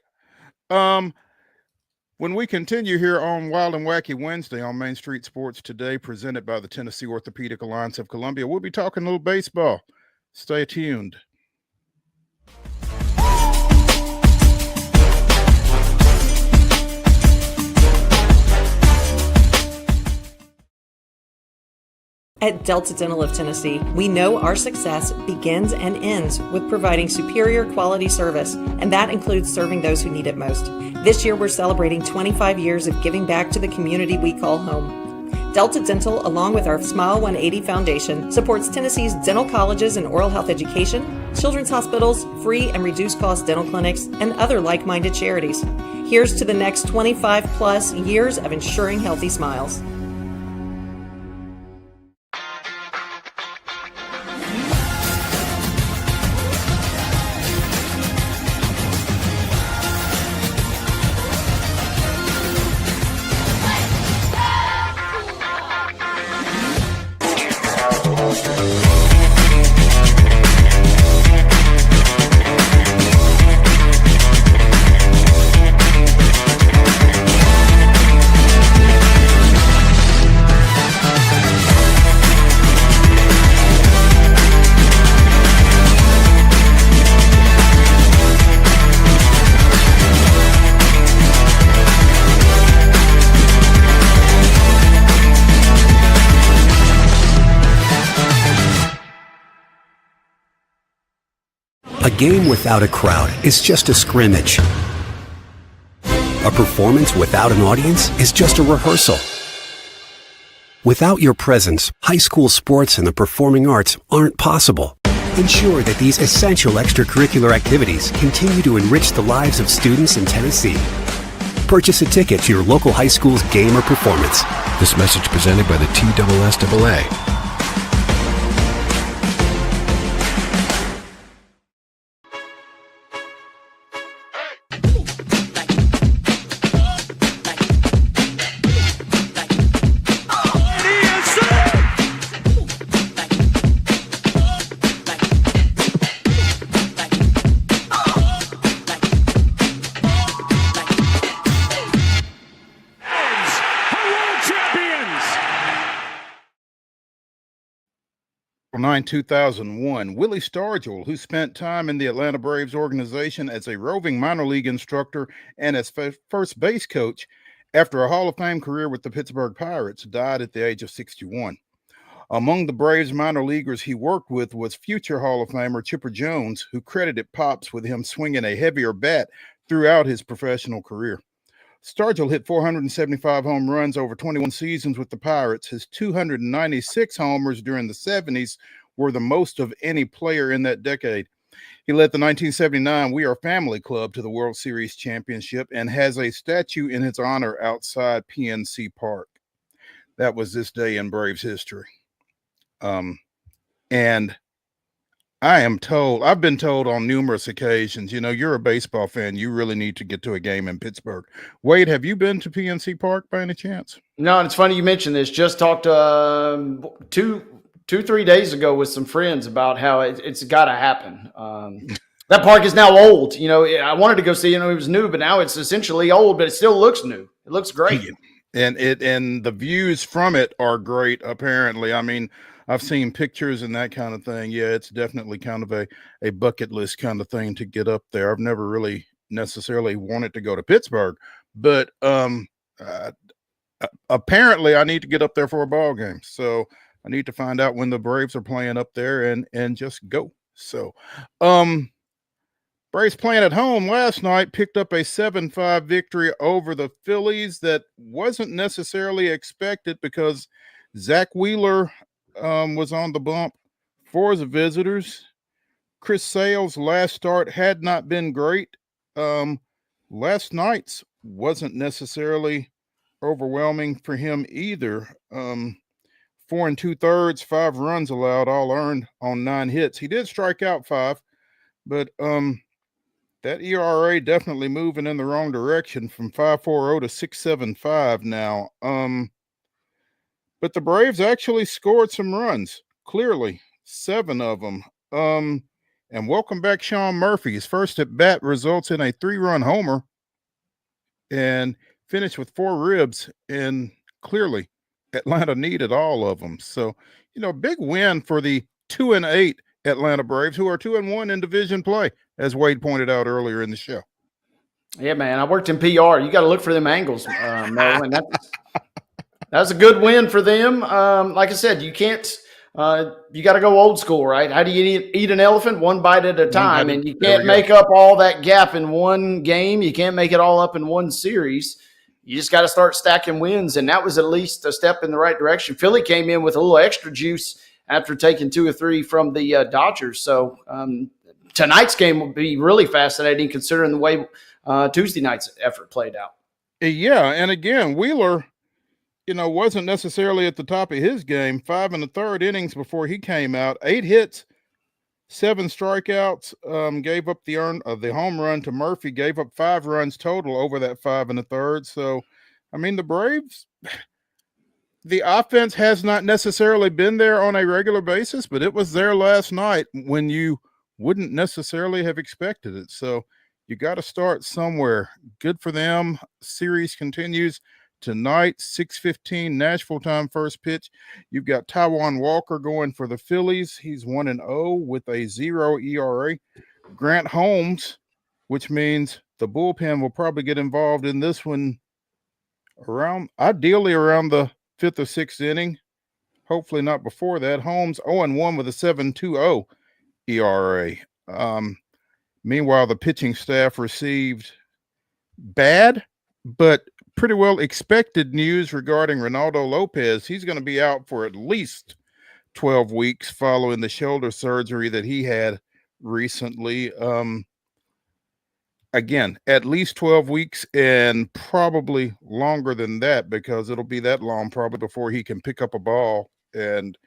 When we continue here on Wild and Wacky Wednesday on Main Street Sports Today, presented by the Tennessee Orthopedic Alliance of Columbia, we'll be talking a little baseball. Stay tuned. At Delta Dental of Tennessee, we know our success begins and ends with providing superior quality service, and that includes serving those who need it most. This year, we're celebrating 25 years of giving back to the community we call home. Delta Dental, along with our Smile 180 Foundation, supports Tennessee's dental colleges and oral health education, children's hospitals, free and reduced cost dental clinics, and other like-minded charities. Here's to the next 25 plus years of ensuring healthy smiles. A game without a crowd is just a scrimmage. A performance without an audience is just a rehearsal. Without your presence, high school sports and the performing arts aren't possible. Ensure that these essential extracurricular activities continue to enrich the lives of students in Tennessee. Purchase a ticket to your local high school's game or performance. This message presented by the TSSAA. April 9, 2001, Willie Stargell, who spent time in the Atlanta Braves organization as a roving minor league instructor and as first base coach after a Hall of Fame career with the Pittsburgh Pirates, died at the age of 61. Among the Braves minor leaguers he worked with was future Hall of Famer Chipper Jones, who credited Pops with him swinging a heavier bat throughout his professional career. Stargell hit 475 home runs over 21 seasons with the Pirates. His 296 homers during the 70s were the most of any player in that decade. He led the 1979 We Are Family Club to the World Series championship and has a statue in his honor outside PNC Park. That was this day in Braves history. And I've been told on numerous occasions, you know, you're a baseball fan, you really need to get to a game in Pittsburgh. Wade, have you been to PNC Park by any chance? No, it's funny you mentioned this. Just talked 3 days ago with some friends about how it's got to happen. That park is now old. You know, I wanted to go see, it was new, but now it's essentially old, but it still looks new. It looks great. And the views from it are great, apparently. I mean, I've seen pictures and that kind of thing. Yeah, it's definitely kind of a bucket list kind of thing to get up there. I've never really necessarily wanted to go to Pittsburgh, but apparently I need to get up there for a ball game. So I need to find out when the Braves are playing up there and just go. So, Braves playing at home last night picked up a 7-5 victory over the Phillies that wasn't necessarily expected because Zach Wheeler was on the bump for the visitors. Chris Sale's last start had not been great. Last night's wasn't necessarily overwhelming for him either. 4 2/3, 5 runs allowed, all earned on 9 hits. He did strike out 5, but that ERA definitely moving in the wrong direction from 5.40 to 6.75 now. But the Braves actually scored some runs, clearly 7 of them. And welcome back Sean Murphy. His first at bat results in a 3-run homer and finished with 4 ribs. And clearly Atlanta needed all of them. So, big win for the 2-8 Atlanta Braves, who are 2-1 in division play, as Wade pointed out earlier in the show. Yeah, man. I worked in PR. You got to look for them angles, Mo, and that's a good win for them. Like I said, you can't. You got to go old school, right? How do you eat an elephant? One bite at a time, and you can't make up all that gap in one game. You can't make it all up in one series. You just got to start stacking wins, and that was at least a step in the right direction. Philly came in with a little extra juice after taking 2 or 3 from the Dodgers. So tonight's game will be really fascinating considering the way Tuesday night's effort played out. Yeah, and again, Wheeler, wasn't necessarily at the top of his game. 5 1/3 innings before he came out. 8 hits, 7 strikeouts. Gave up the home run to Murphy. Gave up 5 runs total over that 5 1/3. So, the Braves, the offense has not necessarily been there on a regular basis, but it was there last night when you wouldn't necessarily have expected it. So you got to start somewhere. Good for them. Series continues tonight, 6:15 Nashville time, first pitch. You've got Taijuan Walker going for the Phillies. He's 1-0 with a 0 ERA. Grant Holmes, which means the bullpen will probably get involved in this one ideally around the 5th or 6th inning. Hopefully not before that. Holmes 0-1 with a 7.20 ERA. Meanwhile, the pitching staff received bad, but pretty well expected news regarding Ronaldo Lopez. He's going to be out for at least 12 weeks following the shoulder surgery that he had recently. Again, at least 12 weeks and probably longer than that, because it'll be that long probably before he can pick up a ball and,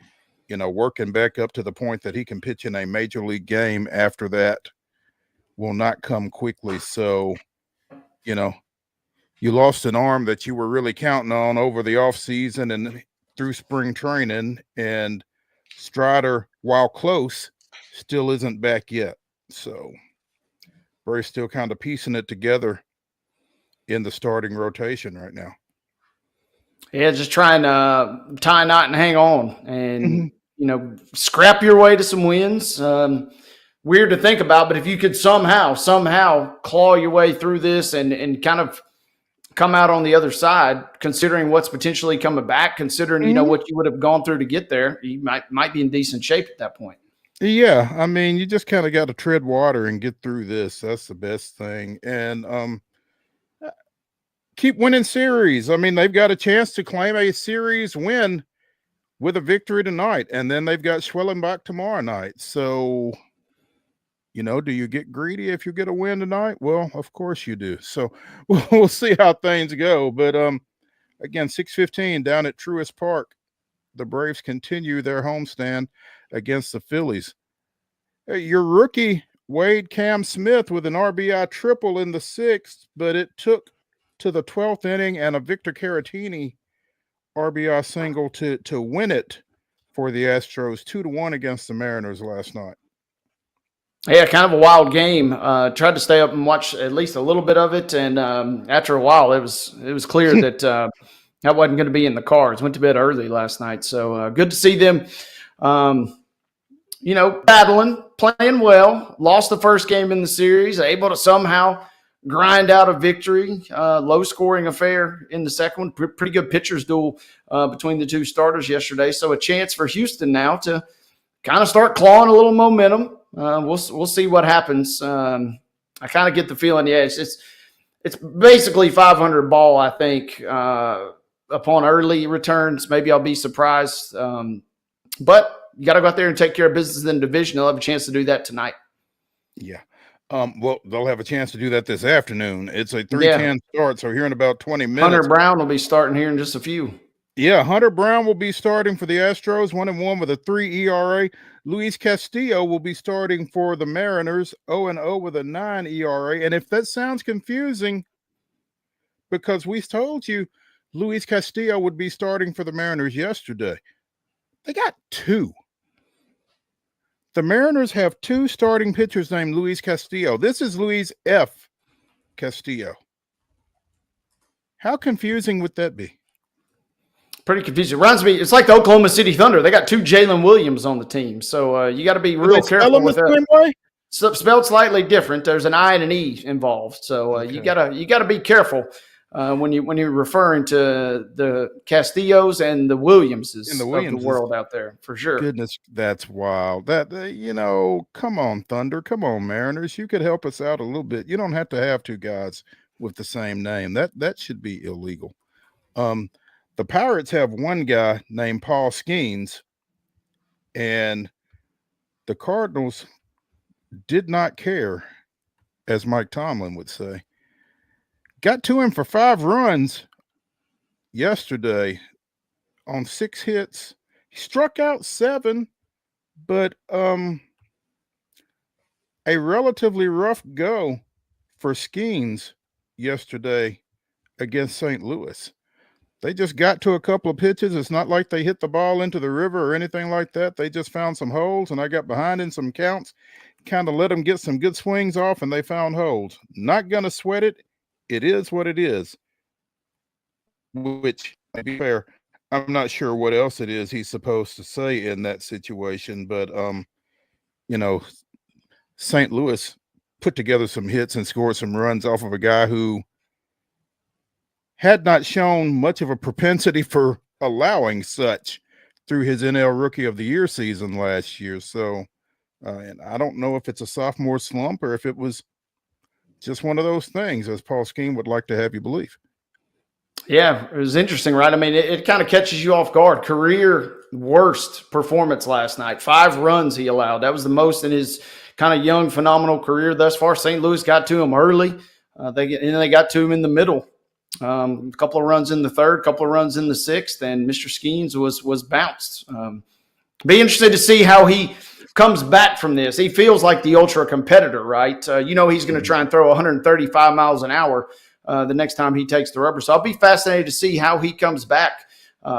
working back up to the point that he can pitch in a major league game after that will not come quickly. So, you lost an arm that you were really counting on over the offseason and through spring training, and Strider, while close, still isn't back yet. So Braves still kind of piecing it together in the starting rotation right now. Yeah, just trying to tie a knot and hang on and, scrap your way to some wins. Weird to think about, but if you could somehow claw your way through this and kind of come out on the other side, considering what's potentially coming back, considering, what you would have gone through to get there, you might be in decent shape at that point. Yeah, you just kind of got to tread water and get through this. That's the best thing. And keep winning series. They've got a chance to claim a series win with a victory tonight, and then they've got Schwellenbach tomorrow night. So, do you get greedy if you get a win tonight? Well, of course you do. So we'll see how things go. But again, 6:15 down at Truist Park, the Braves continue their homestand against the Phillies. Your rookie, Wade Cam Smith, with an RBI triple in the 6th, but it took to the 12th inning and a Victor Caratini RBI single to win it for the Astros, 2-1 against the Mariners last night. Yeah, kind of a wild game. Tried to stay up and watch at least a little bit of it, and after a while, it was clear that that wasn't going to be in the cards. Went to bed early last night, so good to see them. Battling, playing well. Lost the first game in the series, able to somehow grind out a victory. Low scoring affair in the second one. Pretty good pitchers duel between the two starters yesterday. So a chance for Houston now to kind of start clawing a little momentum. We'll see what happens. I kind of get the feeling, it's basically 500 ball, I think, upon early returns. Maybe I'll be surprised. But you got to go out there and take care of business in the division. They'll have a chance to do that tonight. Yeah. Well, they'll have a chance to do that this afternoon. It's a 3:10 start, so here in about 20 minutes. Hunter Brown will be starting here in just a few. Yeah, Hunter Brown will be starting for the Astros, 1-1 with a 3 ERA. Luis Castillo will be starting for the Mariners, 0-0 with a 9 ERA. And if that sounds confusing, because we told you Luis Castillo would be starting for the Mariners yesterday, they got two. The Mariners have two starting pitchers named Luis Castillo. This is Luis F. Castillo. How confusing would that be? Pretty confusing. Reminds me, it's like the Oklahoma City Thunder. They got two Jalen Williams on the team. So you got to be real careful with that. Spelled slightly different. There's an I and an E involved. So okay. you gotta be careful when you're referring to the Castillos and the Williamses of the world out there, for sure. Goodness, that's wild. That come on, Thunder, come on, Mariners. You could help us out a little bit. You don't have to have two guys with the same name. That should be illegal. The Pirates have one guy named Paul Skeens, and the Cardinals did not care, as Mike Tomlin would say. Got to him for 5 runs yesterday on 6 hits. He struck out 7, but a relatively rough go for Skeens yesterday against St. Louis. They just got to a couple of pitches. It's not like they hit the ball into the river or anything like that. They just found some holes, and I got behind in some counts, kind of let them get some good swings off, and they found holes. Not going to sweat it. It is what it is, which, to be fair, I'm not sure what else it is he's supposed to say in that situation, but, St. Louis put together some hits and scored some runs off of a guy who had not shown much of a propensity for allowing such through his NL Rookie of the Year season last year. So, and I don't know if it's a sophomore slump or if it was just one of those things, as Paul Skeens would like to have you believe. Yeah, it was interesting, right? I mean, it kind of catches you off guard. Career worst performance last night. 5 runs he allowed. That was the most in his kind of young, phenomenal career thus far. St. Louis got to him early. They got to him in the middle. A couple of runs in the 3rd, couple of runs in the 6th, and Mr. Skeens was bounced. Be interested to see how he comes back from this. He feels like the ultra competitor, right? He's going to try and throw 135 miles an hour the next time he takes the rubber. So I'll be fascinated to see how he comes back.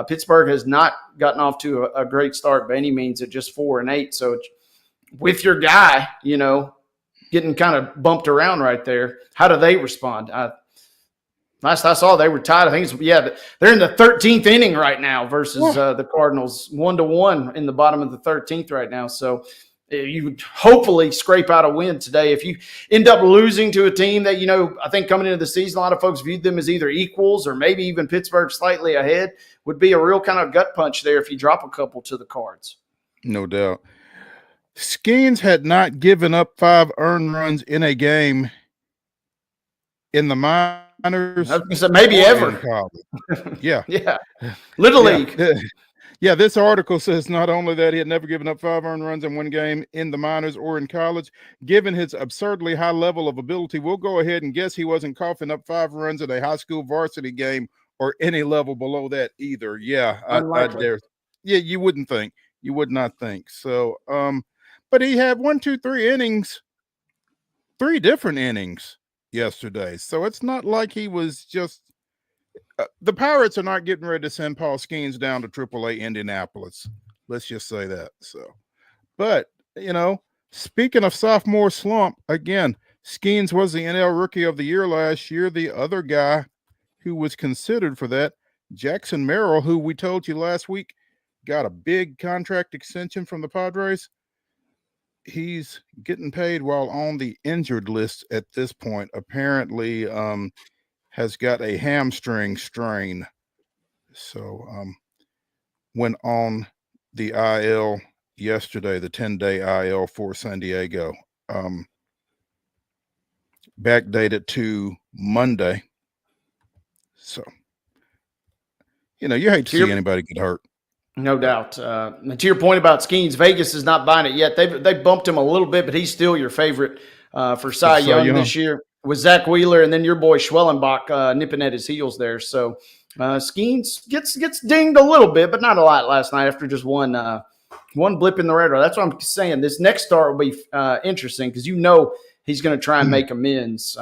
Pittsburgh has not gotten off to a great start by any means at just 4-8. So with your guy, getting kind of bumped around right there, how do they respond? Last I saw, they were tied. I think they're in the 13th inning right now versus the Cardinals, 1-1 in the bottom of the 13th right now. So you hopefully scrape out a win today. If you end up losing to a team that, I think coming into the season, a lot of folks viewed them as either equals or maybe even Pittsburgh slightly ahead, would be a real kind of gut punch there if you drop a couple to the Cards. No doubt. Skeens had not given up 5 earned runs in a game in the minors. Maybe ever. Yeah. Yeah. Little League. Yeah, this article says not only that he had never given up 5 earned runs in one game in the minors or in college, given his absurdly high level of ability, we'll go ahead and guess he wasn't coughing up 5 runs in a high school varsity game or any level below that either. Yeah, I dare. Yeah, you wouldn't think. You would not think. So, but he had 3 innings, 3 different innings yesterday. So it's not like he was just the Pirates are not getting ready to send Paul Skeens down to AAA Indianapolis. Let's just say that. So, but speaking of sophomore slump, again, Skeens was the NL Rookie of the Year last year. The other guy who was considered for that, Jackson Merrill, who we told you last week got a big contract extension from the Padres. he's getting paid while on the injured list at this point. Apparently, has got a hamstring strain. So, went on the IL yesterday, the 10-day IL for San Diego. Backdated to Monday. So, you hate to see anybody get hurt. No doubt. And to your point about Skeens, Vegas is not buying it yet. They bumped him a little bit, but he's still your favorite for Cy Young this year with Zach Wheeler, and then your boy Schwellenbach nipping at his heels there. So Skeens gets dinged a little bit, but not a lot last night after just one blip in the radar. That's what I'm saying. This next start will be interesting because he's going to try and make amends,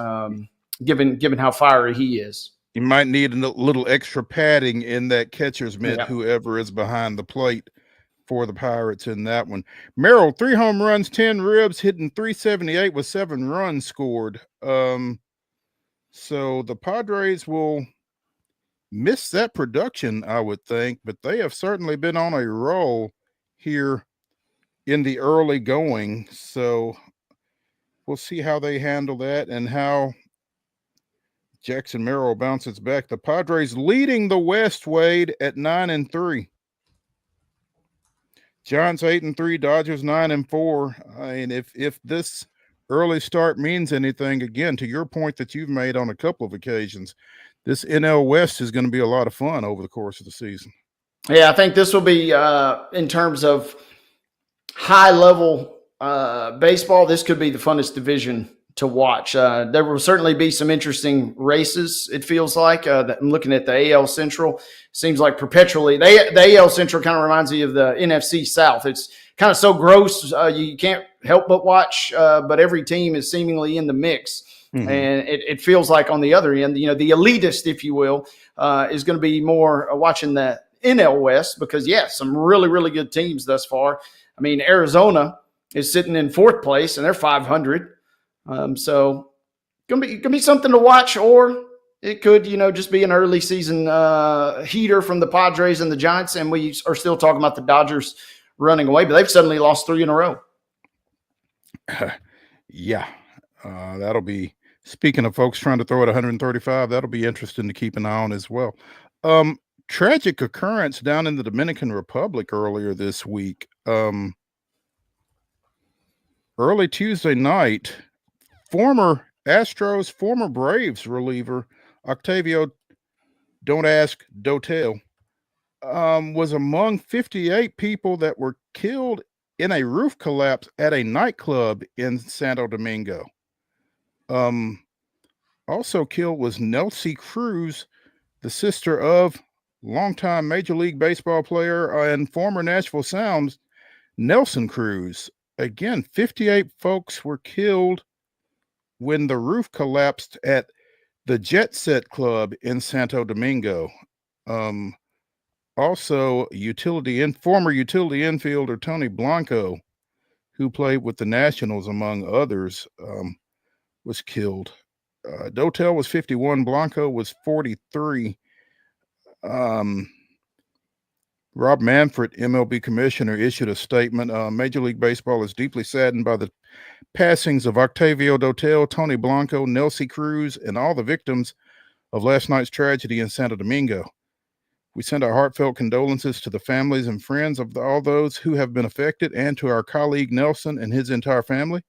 given how fiery he is. You might need a little extra padding in that catcher's mitt, whoever is behind the plate for the Pirates in that one. Merrill, 3 home runs, 10 ribs, hitting .378 with 7 runs scored. So the Padres will miss that production, I would think, but they have certainly been on a roll here in the early going. So we'll see how they handle that and how Jackson Merrill bounces back. The Padres leading the West, Wade, at 9-3. Giants 8-3, Dodgers 9-4. I mean, if this early start means anything, again, to your point that you've made on a couple of occasions, this NL West is going to be a lot of fun over the course of the season. Yeah, I think this will be, in terms of high-level baseball, this could be the funnest division to watch. There will certainly be some interesting races, it feels like. I'm looking at the AL Central. Seems like perpetually. The AL Central kind of reminds me of the NFC South. It's kind of so gross, you can't help but watch, but every team is seemingly in the mix. Mm-hmm. And it feels like on the other end, the elitist, if you will, is going to be more watching the NL West because, some really, really good teams thus far. I mean, Arizona is sitting in 4th place, and they're 500. So gonna be something to watch, or it could, just be an early season heater from the Padres and the Giants, and we are still talking about the Dodgers running away, but they've suddenly lost 3 in a row. That'll be, speaking of folks trying to throw at 135, that'll be interesting to keep an eye on as well. Tragic occurrence down in the Dominican Republic earlier this week. Early Tuesday night, former Astros, former Braves reliever Octavio Don't Ask, Dotel was among 58 people that were killed in a roof collapse at a nightclub in Santo Domingo. Also killed was Nelsie Cruz, the sister of longtime Major League Baseball player and former Nashville Sounds, Nelson Cruz. Again, 58 folks were killed when the roof collapsed at the Jet Set Club in Santo Domingo. Also, former utility infielder Tony Blanco, who played with the Nationals, among others, was killed. Dotel was 51. Blanco was 43. Rob Manfred, MLB commissioner, issued a statement. Major League Baseball is deeply saddened by the passings of Octavio Dotel, Tony Blanco, Nelsie Cruz, and all the victims of last night's tragedy in Santo Domingo. We send our heartfelt condolences to the families and friends of all those who have been affected and to our colleague Nelson and his entire family.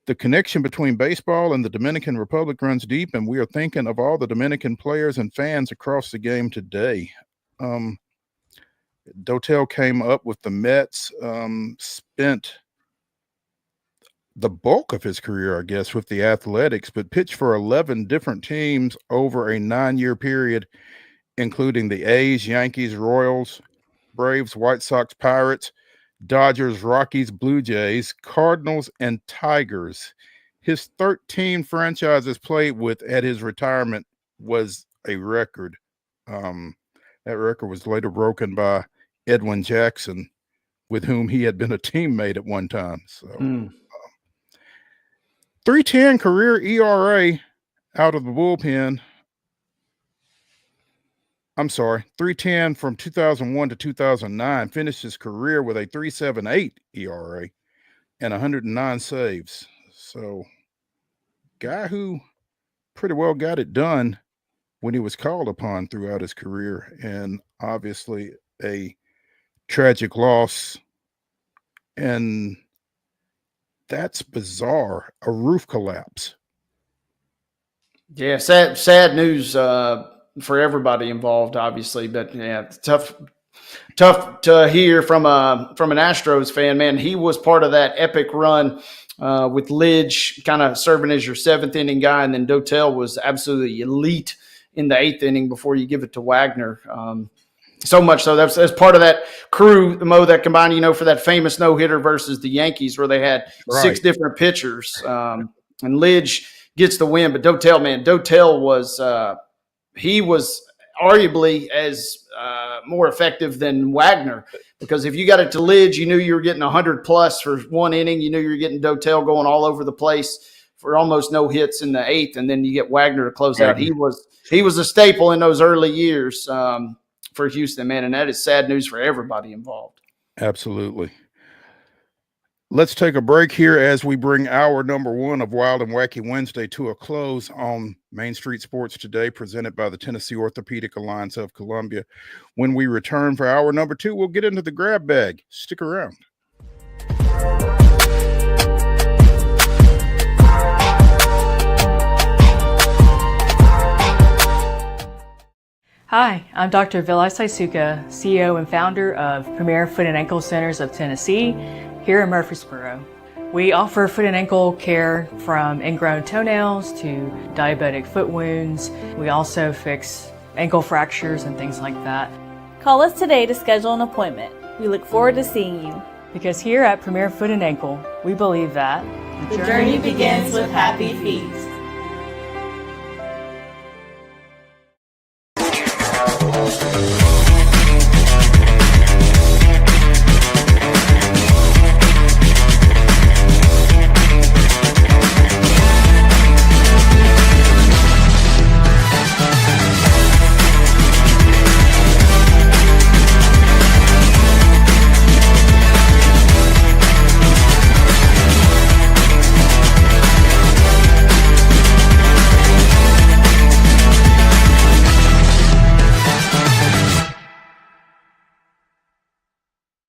The connection between baseball and the Dominican Republic runs deep, and we are thinking of all the Dominican players and fans across the game today. Dotel came up with the Mets, spent the bulk of his career, I guess, with the Athletics, but pitched for 11 different teams over a 9-year period, including the A's, Yankees, Royals, Braves, White Sox, Pirates, Dodgers, Rockies, Blue Jays, Cardinals, and Tigers. His 13 franchises played with at his retirement was a record. That record was later broken by Edwin Jackson, with whom he had been a teammate at one time. So, 3.10 career ERA out of the bullpen. I'm sorry, 3.10 from 2001 to 2009. Finished his career with a 3.78 ERA. and 109 saves. So, guy who pretty well got it done when he was called upon throughout his career, and obviously a tragic loss. And that's bizarre. A roof collapse. Yeah, sad news for everybody involved, obviously. But yeah, it's tough to hear from an Astros fan. Man, he was part of that epic run with Lidge kind of serving as your seventh inning guy, and then Dotel was absolutely elite in the eighth inning before you give it to Wagner. So much so that's part of that crew, Mo, that combined, for that famous no-hitter versus the Yankees where they had six different pitchers. And Lidge gets the win, but Dotel was he was arguably as more effective than Wagner, because if you got it to Lidge, you knew you were getting 100 plus for one inning. You knew you were getting Dotel going all over the place for almost no hits in the eighth, and then you get Wagner to close out. He was a staple in those early years for Houston, man, and that is sad news for everybody involved. Absolutely. Let's take a break here as we bring hour number one of Wild and Wacky Wednesday to a close on Main Street Sports Today, presented by the Tennessee Orthopedic Alliance of Columbia. When we return for hour number two, we'll get into the grab bag. Stick around. Hi, I'm Dr. Vilay Saisuka, CEO and founder of Premier Foot and Ankle Centers of Tennessee here in Murfreesboro. We offer foot and ankle care from ingrown toenails to diabetic foot wounds. We also fix ankle fractures and things like that. Call us today to schedule an appointment. We look forward to seeing you. Because here at Premier Foot and Ankle, we believe that the journey begins with happy feet.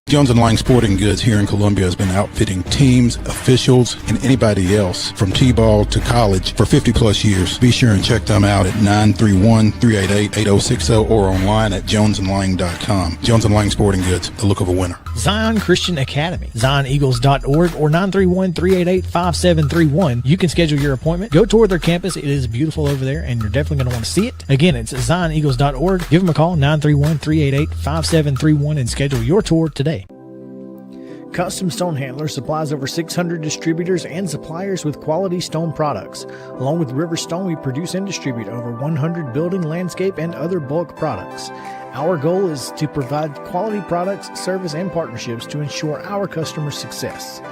Jones & Lang Sporting Goods here in Columbia has been outfitting teams, officials, and anybody else from T-ball to college for 50 plus years. Be sure and check them out at 931-388-8060 or online at jonesandlang.com. Jones & Lang Sporting Goods, the look of a winner. Zion Christian Academy, zioneagles.org or 931-388-5731. You can schedule your appointment. Go tour their campus. It is beautiful over there, and you're definitely going to want to see it. Again, it's zioneagles.org. Give them a call, 931-388-5731, and schedule your tour today. Custom Stone Handler supplies over 600 distributors and suppliers with quality stone products. Along with River Stone, we produce and distribute over 100 building, landscape, and other bulk products. Our goal is to provide quality products, service, and partnerships to ensure our customers' success.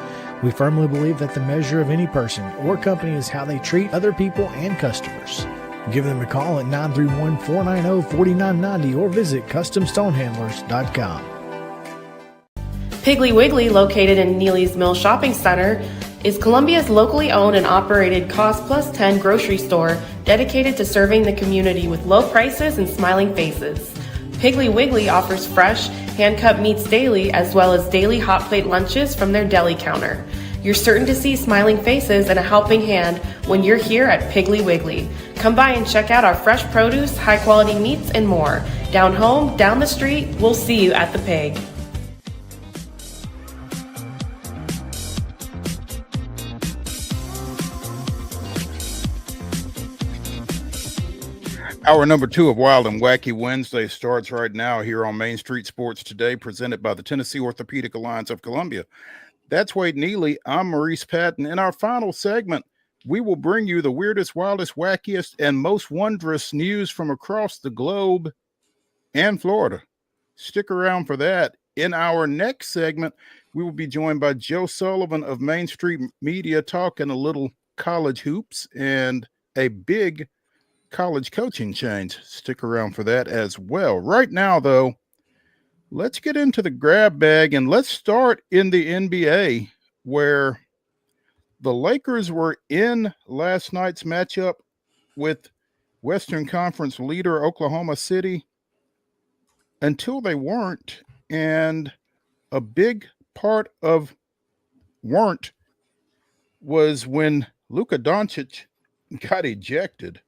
We firmly believe that the measure of any person or company is how they treat other people and customers. Give them a call at 931-490-4990 or visit CustomStonehandlers.com. Piggly Wiggly, located in Neely's Mill Shopping Center, is Columbia's locally owned and operated Cost Plus 10 grocery store dedicated to serving the community with low prices and smiling faces. Piggly Wiggly offers fresh, hand-cut meats daily, as well as daily hot plate lunches from their deli counter. You're certain to see smiling faces and a helping hand when you're here at Piggly Wiggly. Come by and check out our fresh produce, high-quality meats, and more. Down home, down the street, we'll see you at the Pig. Hour number two of Wild and Wacky Wednesday starts right now here on Main Street Sports Today, presented by the Tennessee Orthopedic Alliance of Columbia. That's Wade Neely. I'm Maurice Patton. In our final segment, we will bring you the weirdest, wildest, wackiest, and most wondrous news from across the globe and Florida. Stick around for that. In our next segment, we will be joined by Joe Sullivan of Main Street Media, talking a little college hoops and a big college coaching change. Stick around for that as well. Right now, though, let's get into the grab bag, and let's start in the NBA where the Lakers were in last night's matchup with Western Conference leader Oklahoma City until they weren't. And a big part of weren't was when Luka Doncic got ejected.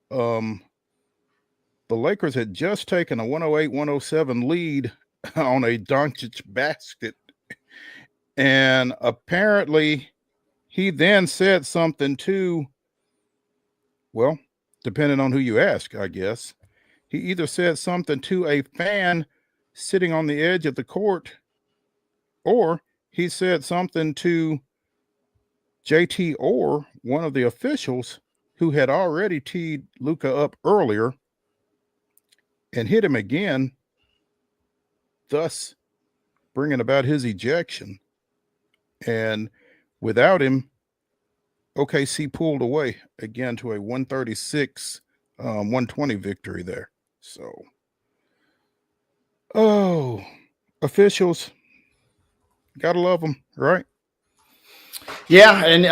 The Lakers had just taken a 108-107 lead on a Doncic basket. And apparently he then said something to, well, depending on who you ask, I guess. He either said something to a fan sitting on the edge of the court, or he said something to JT Orr, one of the officials who had already teed Luka up earlier and hit him again, thus bringing about his ejection. And without him, OKC pulled away again to a 136-120 victory there. So, officials, gotta love them, right? Yeah, and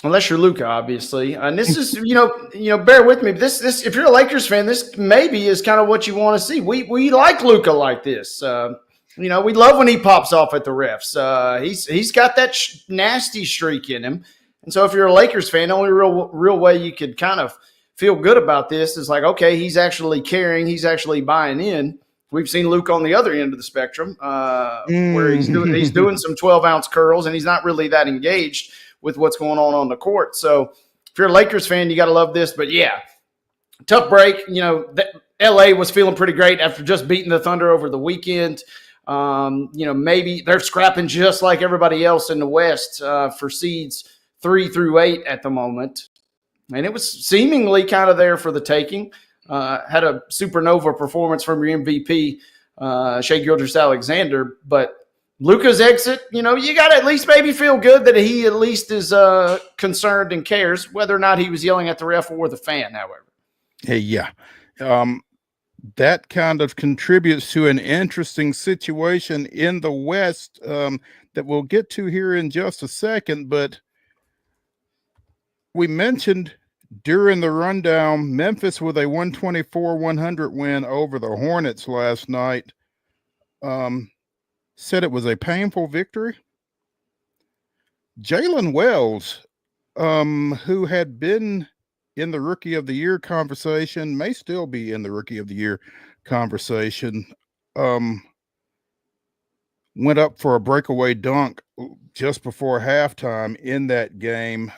unless you're Luka, obviously, and this is bear with me. But this if you're a Lakers fan, this maybe is kind of what you want to see. We like Luka like this. We love when he pops off at the refs. He's got that nasty streak in him, and so if you're a Lakers fan, the only real way you could kind of feel good about this is like, okay, he's actually caring, he's actually buying in. We've seen Luke on the other end of the spectrum, where he's doing some 12-ounce curls, and he's not really that engaged with what's going on the court. So if you're a Lakers fan, you got to love this. But yeah, tough break. LA was feeling pretty great after just beating the Thunder over the weekend. Maybe they're scrapping just like everybody else in the West for seeds 3 through 8 at the moment. And it was seemingly kind of there for the taking. Had a supernova performance from your MVP, Shai Gilgeous-Alexander. But Luka's exit, you got to at least maybe feel good that he at least is concerned and cares, whether or not he was yelling at the ref or the fan, however. Hey, yeah. That kind of contributes to an interesting situation in the West that we'll get to here in just a second. But we mentioned during the rundown, Memphis with a 124-100 win over the Hornets last night, said it was a painful victory. Jalen Wells, who had been in the Rookie of the Year conversation, may still be in the Rookie of the Year conversation, went up for a breakaway dunk just before halftime in that game,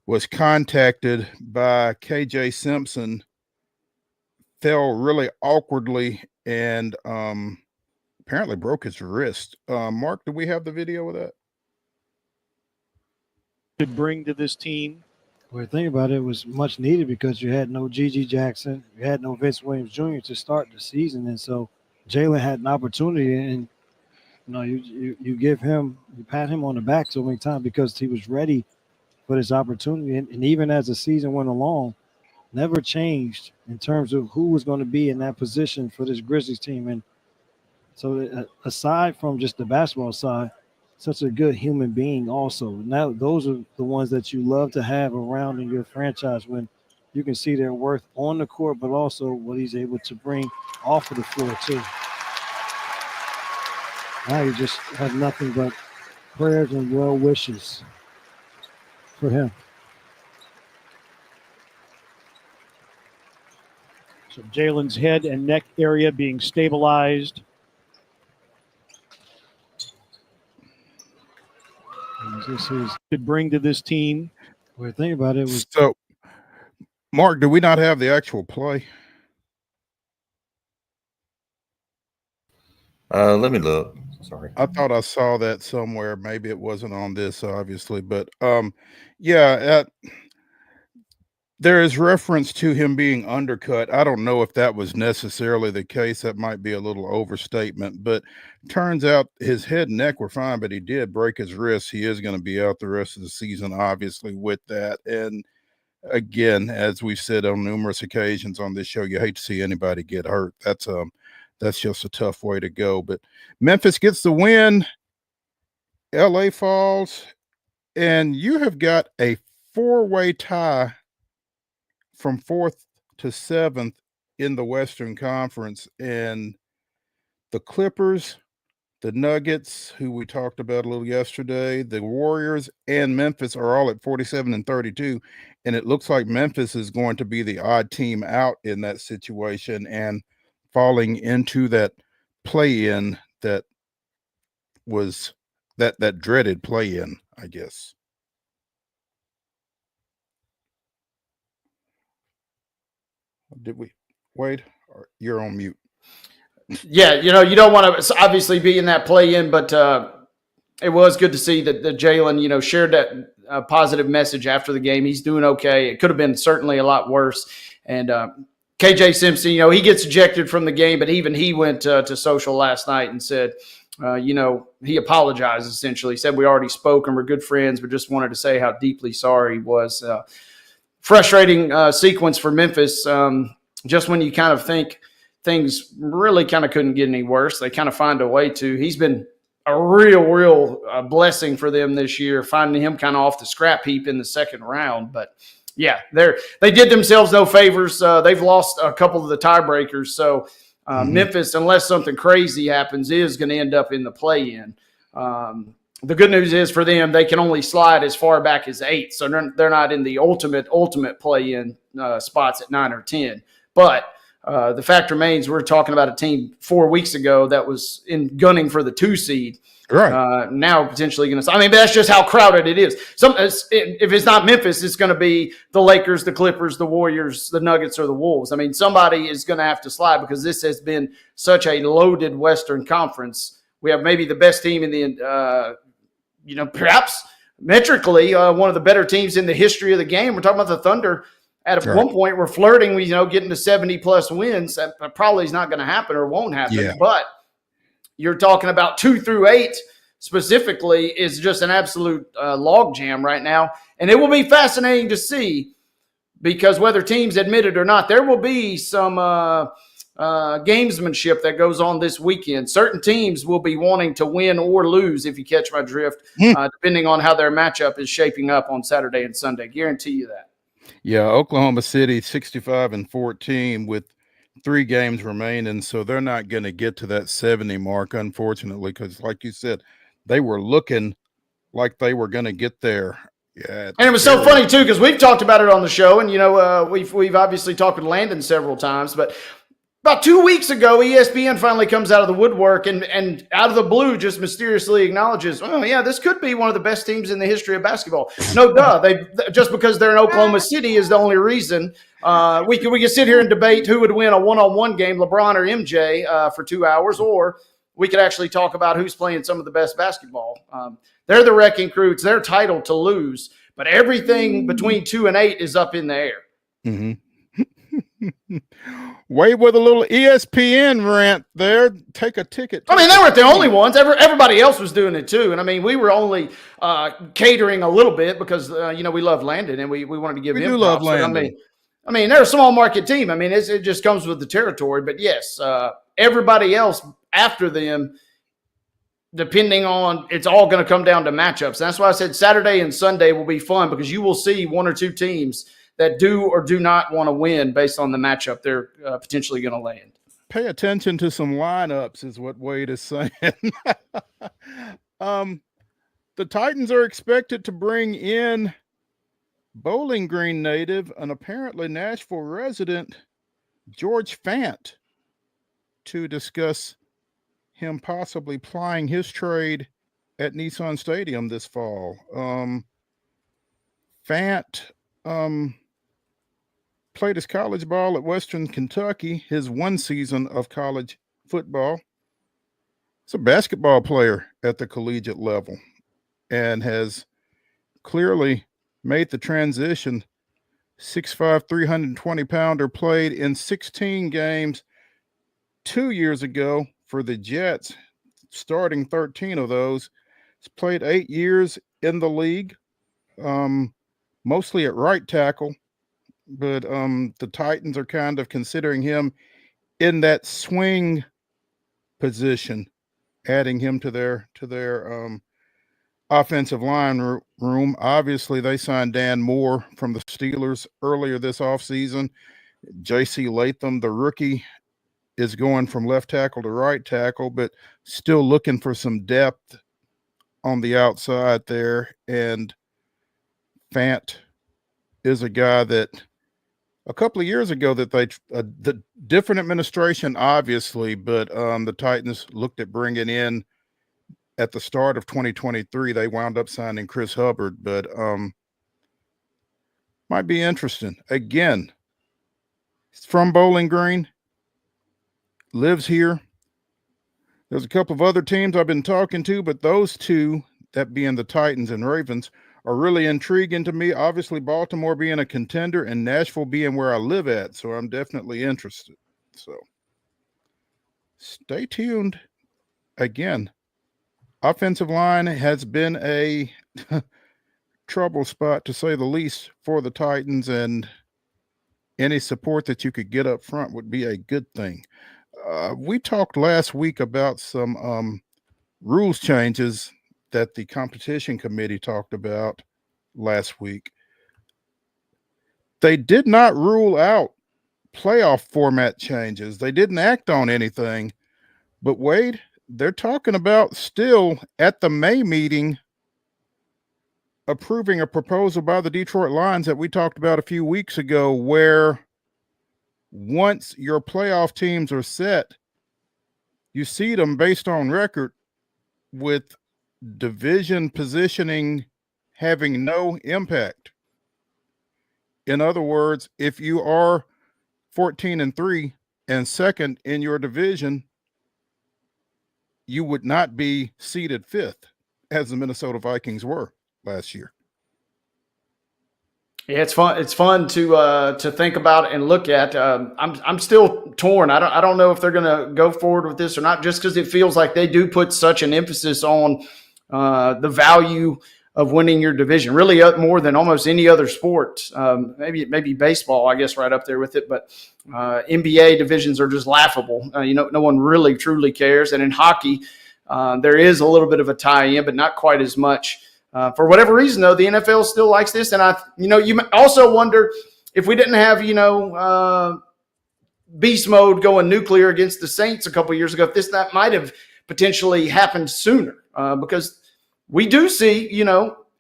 was contacted by KJ Simpson, fell really awkwardly, and apparently broke his wrist. Mark, do we have the video of that? Could bring to this team. Well, think about it, it was much needed because you had no Gigi Jackson, you had no Vince Williams Jr. to start the season, and so Jalen had an opportunity, and you give him, you pat him on the back so many times because he was ready for this opportunity, and even as the season went along, never changed in terms of who was going to be in that position for this Grizzlies team. And so, aside from just the basketball side, such a good human being also. Now, those are the ones that you love to have around in your franchise when you can see their worth on the court, but also what he's able to bring off of the floor, too. Now you just have nothing but prayers and well wishes for him. So Jalen's head and neck area being stabilized. This is could bring to this team. Well, think about it. Was so, Mark, do we not have the actual play? Let me look. Sorry. I thought I saw that somewhere. Maybe it wasn't on this, obviously, but yeah, there is reference to him being undercut. I don't know if that was necessarily the case. That might be a little overstatement, but turns out his head and neck were fine, but he did break his wrist. He is going to be out the rest of the season, obviously, with that. And again, as we've said on numerous occasions on this show, you hate to see anybody get hurt. That's just a tough way to go. But Memphis gets the win. LA Falls, and you have got a four-way tie from 4th to 7th in the Western Conference. And the Clippers, the Nuggets, who we talked about a little yesterday, the Warriors, and Memphis are all at 47 and 32. And it looks like Memphis is going to be the odd team out in that situation and falling into that play-in that was that dreaded play-in, I guess. Did we, Wade? You're on mute. Yeah, you don't want to obviously be in that play-in, but it was good to see that Jalen, shared that positive message after the game. He's doing okay. It could have been certainly a lot worse. And KJ Simpson, he gets ejected from the game, but even he went to social last night and said, he apologized essentially. He said, we already spoke and we're good friends, but just wanted to say how deeply sorry he was. Frustrating sequence for Memphis. Just when you kind of think things really kind of couldn't get any worse, they kind of find a way to. He's been a real blessing for them this year, finding him kind of off the scrap heap in the second round. But yeah, they did themselves no favors. They've lost a couple of the tiebreakers. So Memphis, unless something crazy happens, is going to end up in the play-in. The good news is for them, they can only slide as far back as 8. So they're not in the ultimate play-in spots at 9 or 10. But the fact remains, we're talking about a team 4 weeks ago that was gunning for the 2 seed. Right. Now potentially going to – but that's just how crowded it is. If it's not Memphis, it's going to be the Lakers, the Clippers, the Warriors, the Nuggets, or the Wolves. Somebody is going to have to slide because this has been such a loaded Western Conference. We have maybe the best team in the perhaps metrically one of the better teams in the history of the game. We're talking about the Thunder. At one point, we're flirting with, getting to 70-plus wins. That probably is not going to happen or won't happen. Yeah. But you're talking about 2 through 8 specifically is just an absolute logjam right now. And it will be fascinating to see because whether teams admit it or not, there will be some gamesmanship that goes on this weekend. Certain teams will be wanting to win or lose, if you catch my drift, depending on how their matchup is shaping up on Saturday and Sunday. Guarantee you that. Yeah, Oklahoma City 65 and 14 with 3 games remaining, so they're not going to get to that 70 mark, unfortunately, because like you said, they were looking like they were going to get there. Yeah, and it was so funny too because we've talked about it on the show, and we've obviously talked with Landon several times, but about 2 weeks ago, ESPN finally comes out of the woodwork and out of the blue just mysteriously acknowledges, oh, yeah, this could be one of the best teams in the history of basketball. No, just because they're in Oklahoma City is the only reason. We can sit here and debate who would win a one-on-one game, LeBron or MJ, for 2 hours, or we could actually talk about who's playing some of the best basketball. They're the wrecking crew. It's their title to lose, but everything between 2 and 8 is up in the air. Mm-hmm. Wait with a little ESPN rant there. Take a ticket. They weren't the only ones. Everybody else was doing it too. And we were only catering a little bit because we love Landon and we wanted to give him. We do love Landon. They're a small market team. It just comes with the territory. But yes, everybody else after them, depending on, it's all going to come down to matchups. And that's why I said Saturday and Sunday will be fun because you will see 1 or 2 teams that do or do not want to win based on the matchup they're potentially going to land. Pay attention to some lineups is what Wade is saying. The Titans are expected to bring in Bowling Green native and apparently Nashville resident George Fant to discuss him possibly plying his trade at Nissan Stadium this fall. Fant played his college ball at Western Kentucky, his 1 season of college football. He's a basketball player at the collegiate level and has clearly made the transition. 6'5", 320-pounder, played in 16 games 2 years ago for the Jets, starting 13 of those. He's played 8 years in the league, mostly at right tackle. But the Titans are kind of considering him in that swing position, adding him to their offensive line room. Obviously, they signed Dan Moore from the Steelers earlier this offseason. J.C. Latham, the rookie, is going from left tackle to right tackle, but still looking for some depth on the outside there. And Fant is a guy that a couple of years ago that the different administration, obviously, but the Titans looked at bringing in at the start of 2023. They wound up signing Chris Hubbard, but might be interesting. Again, he's from Bowling Green, lives here. There's a couple of other teams I've been talking to, but those two, that being the Titans and Ravens, are really intriguing to me. Obviously, Baltimore being a contender and Nashville being where I live at, so I'm definitely interested. So stay tuned. Again, offensive line has been a trouble spot, to say the least, for the Titans, and any support that you could get up front would be a good thing. We talked last week about some rules changes that the competition committee talked about last week. They did not rule out playoff format changes. They didn't act on anything. But Wade, they're talking about still at the May meeting approving a proposal by the Detroit Lions that we talked about a few weeks ago, where once your playoff teams are set, you seed them based on record, with division positioning having no impact. In other words, if you are 14-3 and second in your division, you would not be seeded fifth, as the Minnesota Vikings were last year. Yeah, it's fun. It's fun to think about and look at. I'm still torn. I don't know if they're going to go forward with this or not, just because it feels like they do put such an emphasis on the value of winning your division, really more than almost any other sport. Maybe baseball, I guess, right up there with it. But NBA divisions are just laughable. No one really truly cares. And in hockey, there is a little bit of a tie-in, but not quite as much. For whatever reason, though, the NFL still likes this. And you also wonder if we didn't have, beast mode going nuclear against the Saints a couple of years ago, if that might have potentially happened sooner, because we do see,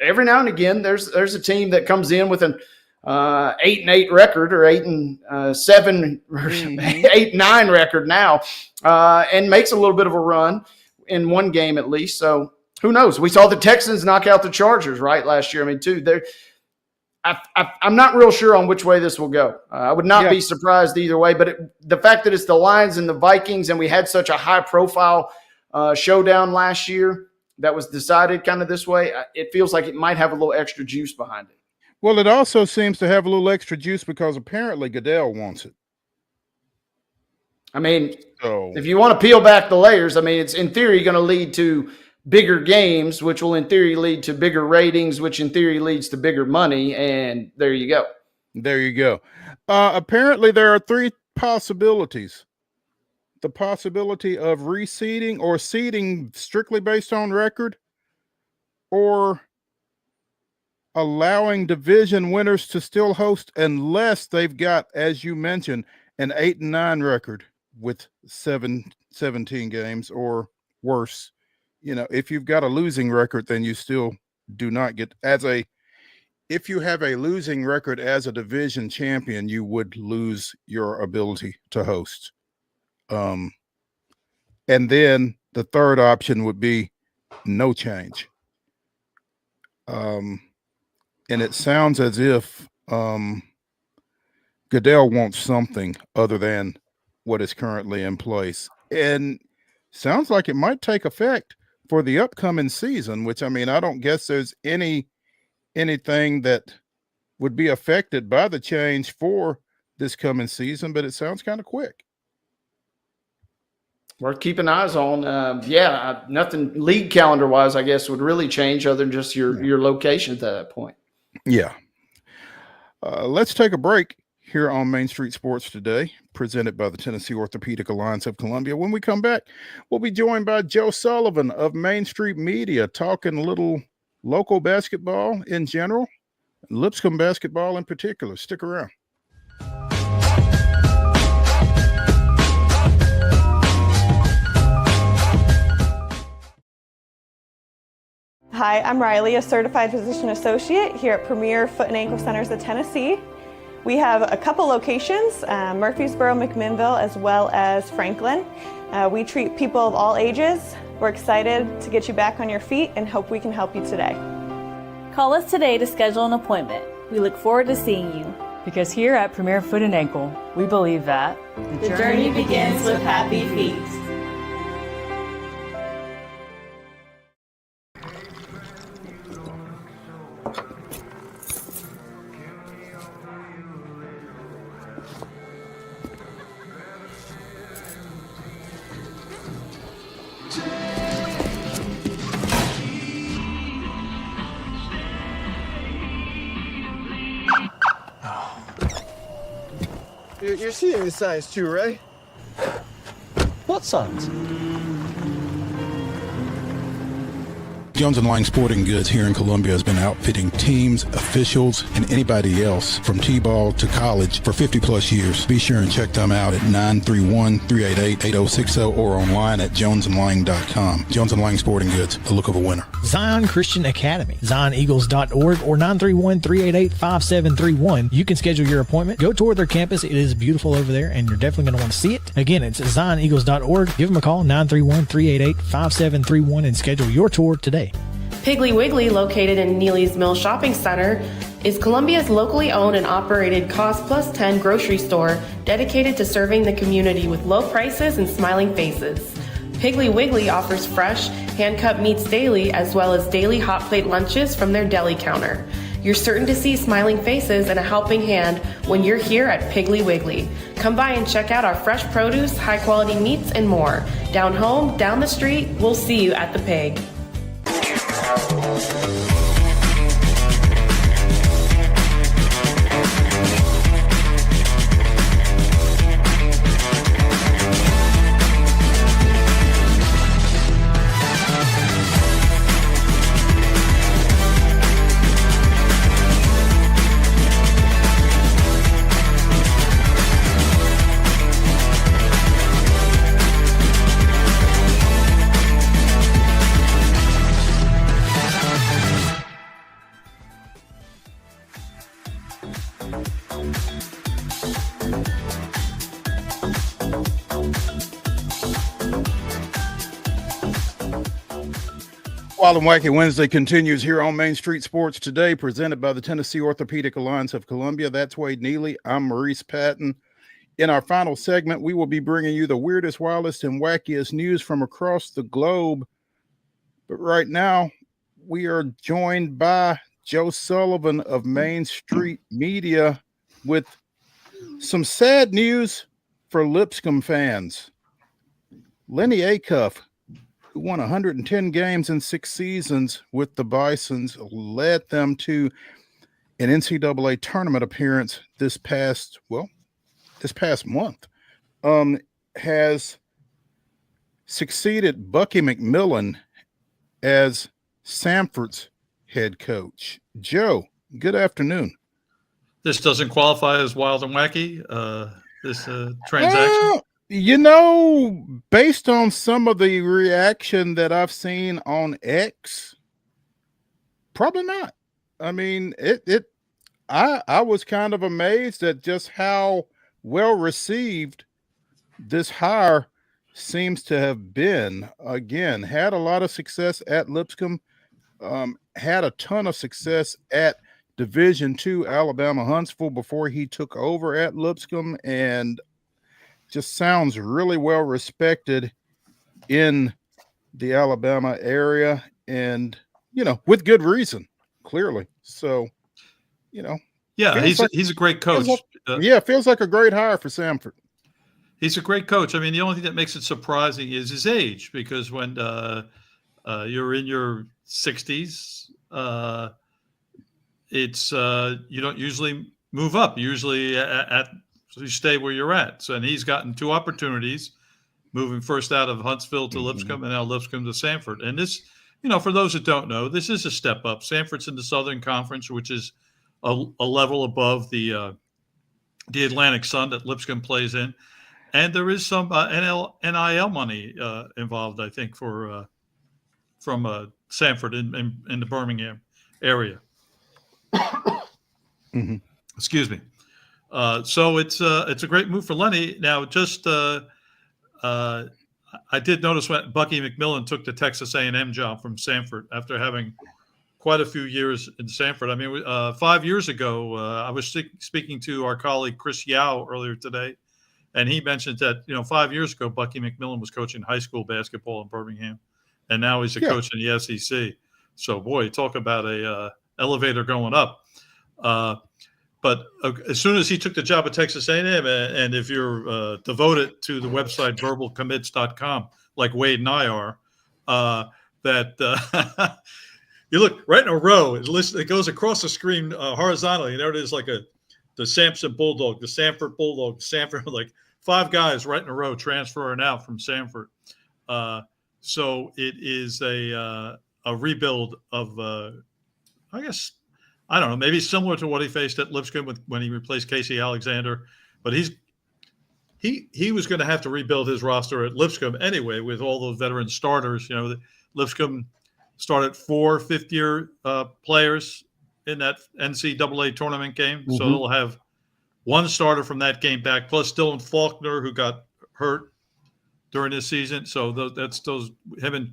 every now and again, there's a team that comes in with an 8-8 record, or 8-7, or 8-9 record now, and makes a little bit of a run in one game at least. So who knows? We saw the Texans knock out the Chargers, right, last year. I'm not real sure on which way this will go. I would not be surprised either way, but the fact that it's the Lions and the Vikings, and we had such a high-profile showdown last year that was decided kind of this way, it feels like it might have a little extra juice behind it. Well, it also seems to have a little extra juice because apparently Goodell wants it. If you want to peel back the layers, it's in theory going to lead to bigger games, which will in theory lead to bigger ratings, which in theory leads to bigger money. And there you go. There you go. Apparently there are three possibilities. The possibility of reseeding or seeding strictly based on record, or allowing division winners to still host unless they've got, as you mentioned, an 8-9 record with 17 games or worse. If you've got a losing record, then you still do not get if you have a losing record as a division champion, you would lose your ability to host. And then the third option would be no change. And it sounds as if Goodell wants something other than what is currently in place. And sounds like it might take effect for the upcoming season, which, I don't guess there's anything that would be affected by the change for this coming season, but it sounds kind of quick. Worth keeping eyes on. Nothing league calendar wise, I guess, would really change other than just your location at that point. Yeah. Let's take a break here on Main Street Sports Today, presented by the Tennessee Orthopedic Alliance of Columbia. When we come back, we'll be joined by Joe Sullivan of Main Street Media, talking a little local basketball in general, Lipscomb basketball in particular. Stick around. Hi, I'm Riley, a certified physician associate here at Premier Foot and Ankle Centers of Tennessee. We have a couple locations, Murfreesboro, McMinnville, as well as Franklin. We treat people of all ages. We're excited to get you back on your feet and hope we can help you today. Call us today to schedule an appointment. We look forward to seeing you. Because here at Premier Foot and Ankle, we believe that the journey begins with happy feet. You're seeing the signs too, right? What signs? Jones & Lang Sporting Goods here in Columbia has been outfitting teams, officials, and anybody else from T-ball to college for 50 plus years. Be sure and check them out at 931-388-8060 or online at jonesandlang.com. Jones & Lang Sporting Goods, the look of a winner. Zion Christian Academy, zioneagles.org or 931-388-5731. You can schedule your appointment. Go tour their campus. It is beautiful over there, and you're definitely going to want to see it. Again, it's zioneagles.org. Give them a call, 931-388-5731, and schedule your tour today. Piggly Wiggly, located in Neely's Mill Shopping Center, is Columbia's locally owned and operated Cost Plus 10 grocery store dedicated to serving the community with low prices and smiling faces. Piggly Wiggly offers fresh, hand-cut meats daily as well as daily hot plate lunches from their deli counter. You're certain to see smiling faces and a helping hand when you're here at Piggly Wiggly. Come by and check out our fresh produce, high-quality meats, and more. Down home, down the street, we'll see you at the Pig. Wild and Wacky Wednesday continues here on Main Street Sports Today, presented by the Tennessee Orthopedic Alliance of Columbia. That's Wade Neely. I'm Maurice Patton. In our final segment, we will be bringing you the weirdest, wildest, and wackiest news from across the globe. But right now, we are joined by Joe Sullivan of Main Street Media with some sad news for Lipscomb fans. Lenny Acuff, who won 110 games in 6 seasons with the Bisons, led them to an NCAA tournament appearance this past month, has succeeded Bucky McMillan as Samford's head coach. Joe, good afternoon. This doesn't qualify as wild and wacky, this transaction? Based on some of the reaction that I've seen on X, probably not. I mean, I was kind of amazed at just how well received this hire seems to have been. Again, had a lot of success at Lipscomb, had a ton of success at Division II Alabama Huntsville before he took over at Lipscomb, and just sounds really well respected in the Alabama area, and with good reason, clearly. So, yeah, he's a great coach. Feels like a great hire for Samford. He's a great coach. I mean, the only thing that makes it surprising is his age, because when you're in your 60s, it's you don't usually move up. Usually you stay where you're at. So, and he's gotten 2 opportunities, moving first out of Huntsville to Lipscomb and now Lipscomb to Samford. And this for those that don't know, this is a step up. Sanford's in the Southern Conference, which is a level above the Atlantic Sun that Lipscomb plays in, and there is some NIL money involved, I think, from Sanford in the Birmingham area. Mm-hmm. Excuse me. So it's a great move for Lenny. Now, just I did notice when Bucky McMillan took the Texas A&M job from Sanford after having quite a few years in Sanford. I mean, 5 years ago, I was speaking to our colleague Chris Yao earlier today, and he mentioned that 5 years ago, Bucky McMillan was coaching high school basketball in Birmingham, and now he's a coach in the SEC. So, boy, talk about a elevator going up. But as soon as he took the job at Texas A&M, and if you're devoted to the website verbalcommits.com, like Wade and I are, you look right in a row. It goes across the screen horizontally, and there it is, like the Samson Bulldog, the Sanford Bulldog, Sanford, like 5 guys right in a row transferring out from Sanford. So it is a rebuild of, I guess, I don't know, maybe similar to what he faced at Lipscomb when he replaced Casey Alexander, but he was going to have to rebuild his roster at Lipscomb anyway with all those veteran starters. Lipscomb started 4 fifth-year players in that NCAA tournament game, so they'll have 1 starter from that game back, plus Dylan Faulkner, who got hurt during this season. So him and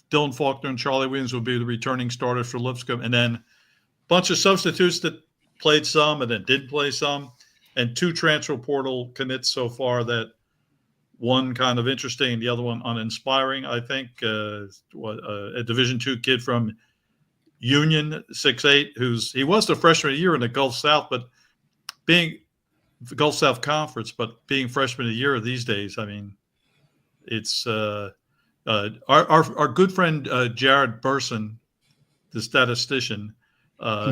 Dylan Faulkner and Charlie Williams will be the returning starters for Lipscomb, and then bunch of substitutes that played some and then didn't play some, and 2 transfer portal commits so far, that one kind of interesting, the other one uninspiring, I think. A Division II kid from Union, 6'8", he was the freshman of the year in the Gulf South, but being the Gulf South Conference, but being freshman of the year these days, I mean, it's our good friend Jared Burson, the statistician,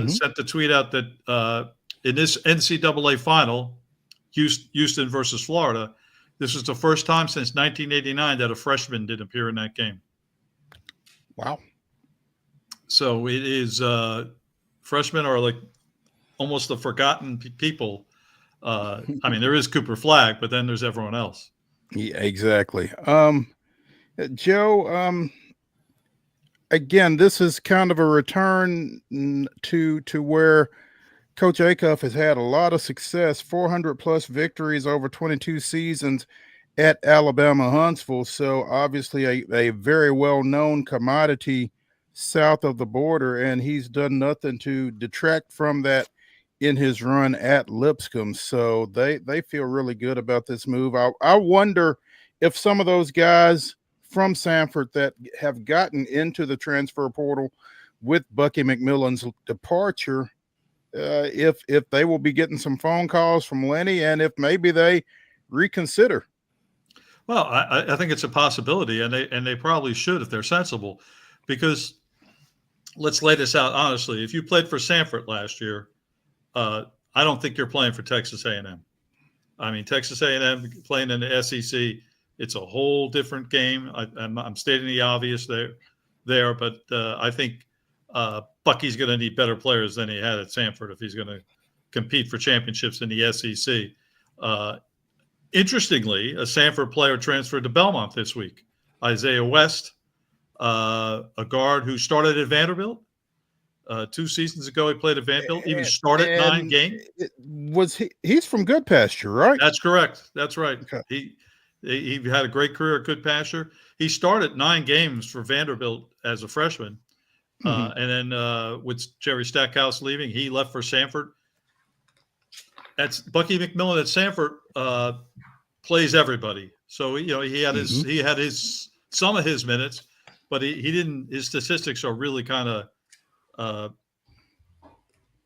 sent the tweet out that in this NCAA final, Houston versus Florida, this was the first time since 1989 that a freshman didn't appear in that game. Wow. So it is freshmen are like almost the forgotten people. I mean, there is Cooper Flagg, but then there's everyone else. Yeah, exactly. Joe, again, this is kind of a return to where Coach Acuff has had a lot of success, 400-plus victories over 22 seasons at Alabama Huntsville. So obviously a very well-known commodity south of the border, and he's done nothing to detract from that in his run at Lipscomb. So they feel really good about this move. I wonder if some of those guys from Sanford that have gotten into the transfer portal with Bucky McMillan's departure, if they will be getting some phone calls from Lenny, and if maybe they reconsider. Well, I think it's a possibility, and they probably should if they're sensible, because let's lay this out honestly. If you played for Sanford last year, I don't think you're playing for Texas A&M. I mean, Texas A&M playing in the SEC, it's a whole different game. I'm stating the obvious there, but I think Bucky's going to need better players than he had at Sanford if he's going to compete for championships in the SEC. Interestingly, a Sanford player transferred to Belmont this week, Isaiah West, a guard who started at Vanderbilt. 2 seasons ago, he played at Vanderbilt, even started 9 games. He's from Good Pasture, right? That's correct. That's right. Okay. He had a great career at Good Pasture. He started 9 games for Vanderbilt as a freshman. And then with Jerry Stackhouse leaving, he left for Sanford. That's Bucky McMillan at Sanford plays everybody. So, he had his some of his minutes, but he didn't. His statistics are really kind of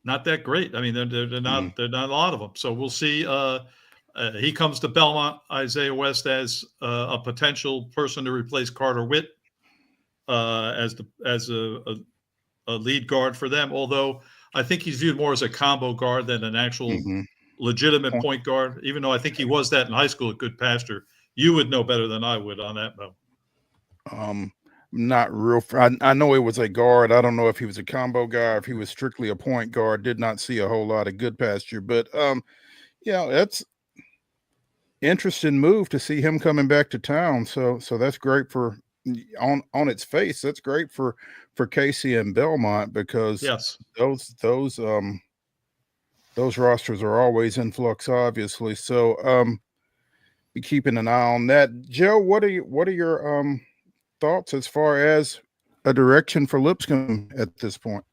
not that great. I mean, they're not a lot of them. So we'll see. He comes to Belmont, Isaiah West, as a potential person to replace Carter Witt as a lead guard for them. Although I think he's viewed more as a combo guard than an actual legitimate point guard. Even though I think he was that in high school at Good Pasture. You would know better than I would on that, Mo. not real. I know he was a guard. I don't know if he was a combo guy or if he was strictly a point guard. Did not see a whole lot of good pasture, but yeah, that's interesting move to see him coming back to town. So that's great for on its face. That's great for Casey and Belmont because Yes, those rosters are always in flux, obviously. So be keeping an eye on that. Joe, what are your thoughts as far as a direction for Lipscomb at this point?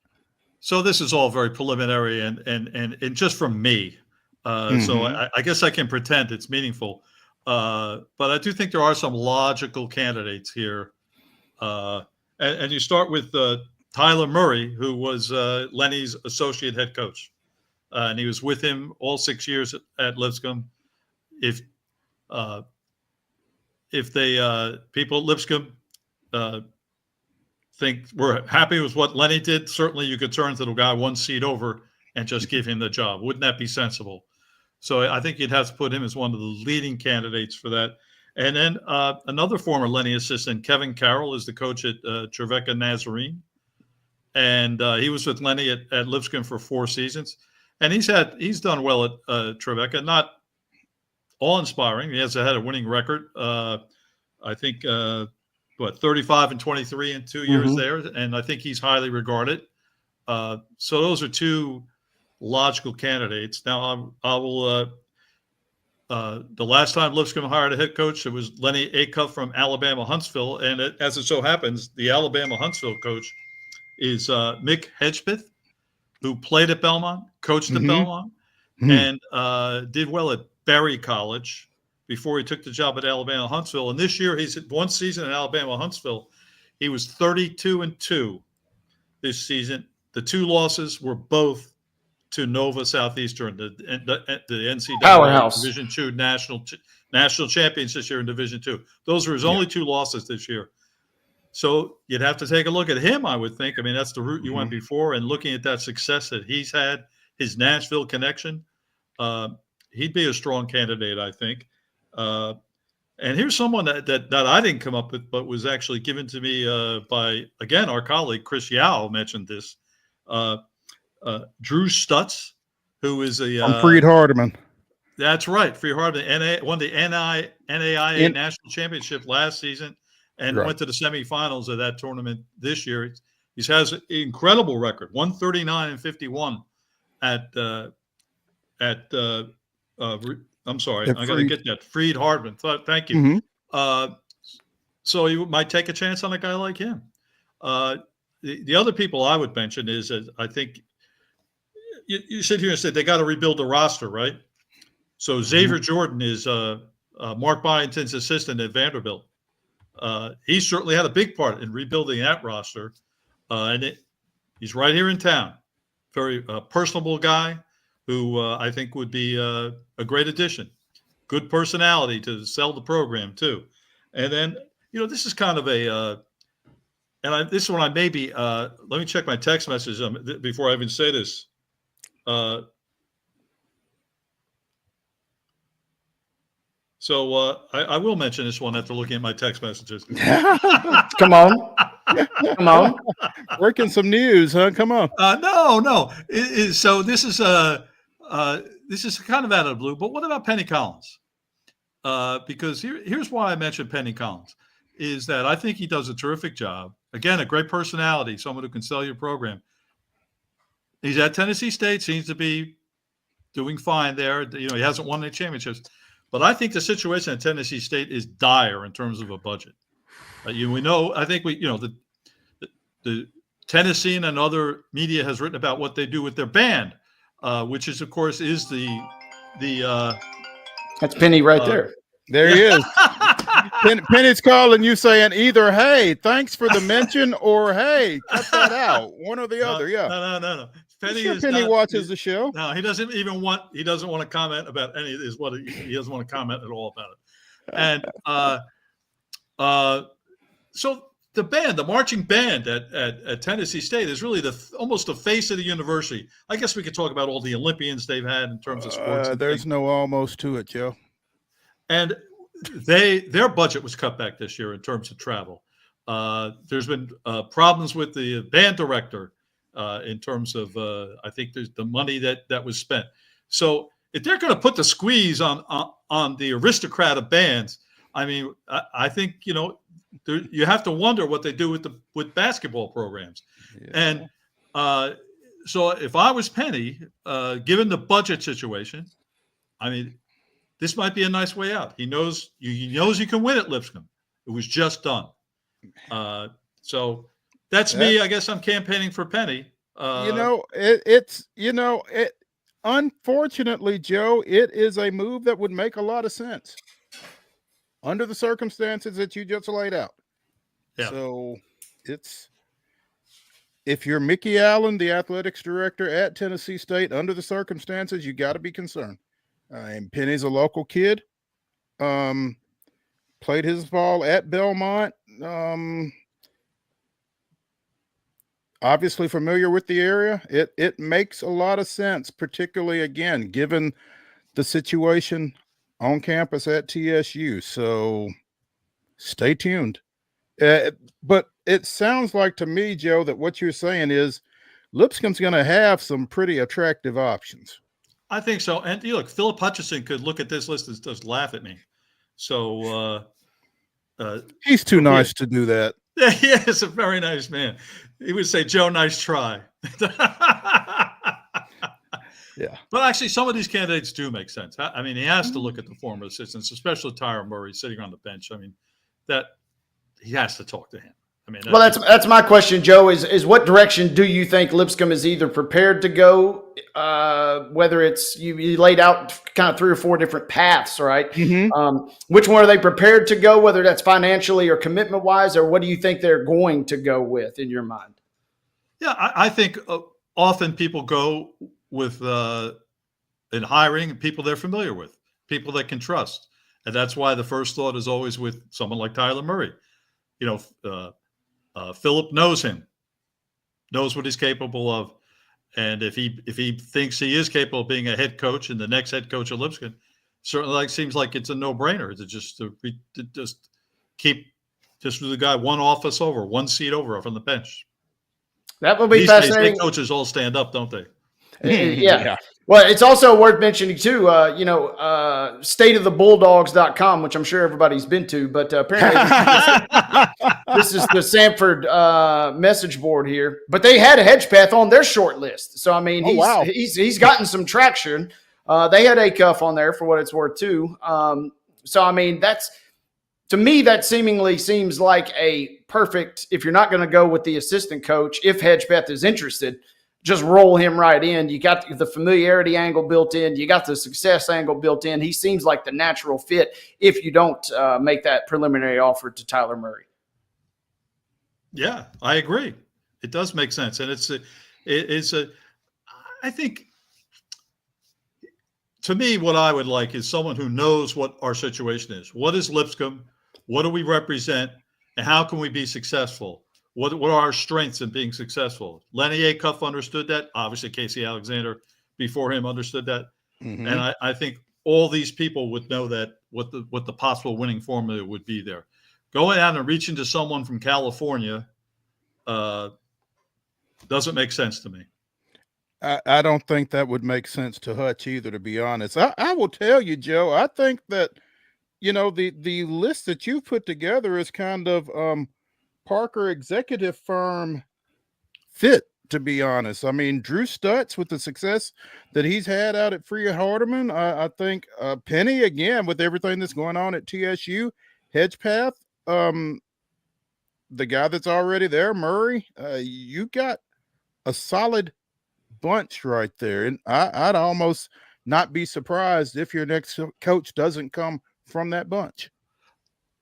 So this is all very preliminary and just from me. So I guess I can pretend it's meaningful. But I do think there are some logical candidates here. And you start with Tyler Murray, who was Lenny's associate head coach. And he was with him all 6 years at Lipscomb. If they people at Lipscomb think we're happy with what Lenny did, certainly you could turn to the guy one seat over and just give him the job. Wouldn't that be sensible? So I think you'd have to put him as one of the leading candidates for that. And then another former Lenny assistant, Kevin Carroll, is the coach at Trevecca Nazarene. And he was with Lenny at Lipscomb for 4 seasons. And he's done well at Trevecca, not awe-inspiring. He has had a winning record. I think 35-23 in 2 years there, and I think he's highly regarded. So those are two logical candidates. Now I will. The last time Lipscomb hired a head coach, it was Lenny Acuff from Alabama Huntsville, and as it so happens, the Alabama Huntsville coach is Mick Hedgepeth, who played at Belmont, coached at Belmont, and did well at Berry College before he took the job at Alabama Huntsville. And this year, he's had one season at Alabama Huntsville. He was 32-2 this season. The 2 losses were both to Nova Southeastern, the NCAA Powerhouse. Division II national champions this year in Division II. Those were his only 2 losses this year. So you'd have to take a look at him, I would think. I mean, that's the route you went before, and looking at that success that he's had, his Nashville connection, he'd be a strong candidate, I think. And here's someone that I didn't come up with, but was actually given to me by, again, our colleague Chris Yao mentioned this. Drew Stutz, who is I'm Freed Hardeman. That's right, Freed Hardeman. Won the NAIA national championship last season and went to the semifinals of that tournament this year. He has an incredible record, 139-51 at I'm sorry, I got to get that. Freed Hardman. Thank you. So you might take a chance on a guy like him. The other people I would mention is that I think you sit here and say they got to rebuild the roster, right? So Xavier Jordan is Mark Byington's assistant at Vanderbilt. He certainly had a big part in rebuilding that roster. He's right here in town. Very personable guy who I think would be a great addition. Good personality to sell the program too. And then, this is kind of a, this one I maybe, let me check my text message before I even say this. So I will mention this one after looking at my text messages. Come on. Come on. Working some news, huh? Come on. No. So this is kind of out of the blue, but what about Penny Collins? Because here's why I mentioned Penny Collins is that I think he does a terrific job. Again, a great personality, someone who can sell your program. He's at Tennessee State, seems to be doing fine there. He hasn't won any championships, but I think the situation at Tennessee State is dire in terms of a budget. We know, I think the Tennessean and other media has written about what they do with their band, which is, of course, is the that's Penny right there. There he is. Penny's calling you saying either, hey, thanks for the mention, or hey, cut that out. One or the other. Yeah. No. Penny watches the show. No, he doesn't want to comment about any of this. He doesn't want to comment at all about it. And so the marching band at Tennessee State is really almost the face of the university. I guess we could talk about all the Olympians they've had in terms of sports. There's no almost to it, Joe. And their budget was cut back this year in terms of travel. There's been problems with the band director in terms of I think there's the money that was spent. So if they're going to put the squeeze on the aristocrat of bands, I mean, I think you have to wonder what they do with basketball programs. And so if I was Penny, given the budget situation, I mean, this might be a nice way out. He knows you can win at Lipscomb. It was just done. So that's me. I guess I'm campaigning for Penny. Unfortunately, Joe, it is a move that would make a lot of sense under the circumstances that you just laid out. Yeah. So if you're Mickey Allen, the athletics director at Tennessee State, under the circumstances, you got to be concerned. And Penny's a local kid. Played his ball at Belmont. Obviously familiar with the area. It makes a lot of sense, particularly, again, given the situation on campus at TSU. So stay tuned. But it sounds like to me, Joe, that what you're saying is Lipscomb's going to have some pretty attractive options. I think so. And look, Philip Hutchinson could look at this list and just laugh at me. So he's too nice to do that. Yeah, he is a very nice man. He would say, Joe, nice try. Yeah. But actually, some of these candidates do make sense. I mean, he has to look at the former assistants, especially Tyler Murray sitting on the bench. I mean, that he has to talk to him. I mean, well, that's my question, Joe. Is what direction do you think Lipscomb is either prepared to go? Whether it's you laid out kind of 3 or 4 different paths, right? Mm-hmm. Which one are they prepared to go? Whether that's financially or commitment wise, or what do you think they're going to go with in your mind? Yeah, I think often people go with in hiring people they're familiar with, people they can trust, and that's why the first thought is always with someone like Tyler Murray. Philip knows him, knows what he's capable of. And if he thinks he is capable of being a head coach and the next head coach of Lipscomb, certainly seems like it's a no-brainer to just keep the guy one office over, one seat over from the bench. That will be fascinating. These head coaches all stand up, don't they? Yeah. Well, it's also worth mentioning too, stateofthebulldogs.com, which I'm sure everybody's been to, but apparently this is the Sanford message board here. But they had a Hedgepath on their short list. So, I mean, he's gotten some traction. They had a cuff on there for what it's worth too. So, I mean, to me, that seemingly seems like a perfect, if you're not going to go with the assistant coach, if Hedgepath is interested, just roll him right in. You got the familiarity angle built in. You got the success angle built in. He seems like the natural fit if you don't make that preliminary offer to Tyler Murray. Yeah, I agree. It does make sense. And I think, to me, what I would like is someone who knows what our situation is. What is Lipscomb? What do we represent? And how can we be successful? What are our strengths in being successful? Lenny Acuff understood that. Obviously, Casey Alexander before him understood that. Mm-hmm. And I think all these people would know that what the possible winning formula would be there. Going out and reaching to someone from California doesn't make sense to me. I don't think that would make sense to Hutch either, to be honest. I will tell you, Joe, I think that, the list that you put together is kind of Parker executive firm fit, to be honest. I mean, Drew Stutz, with the success that he's had out at Freya Hardeman, I think Penny, again, with everything that's going on at TSU, Hedgepath, the guy that's already there, Murray, you got a solid bunch right there. And I'd almost not be surprised if your next coach doesn't come from that bunch.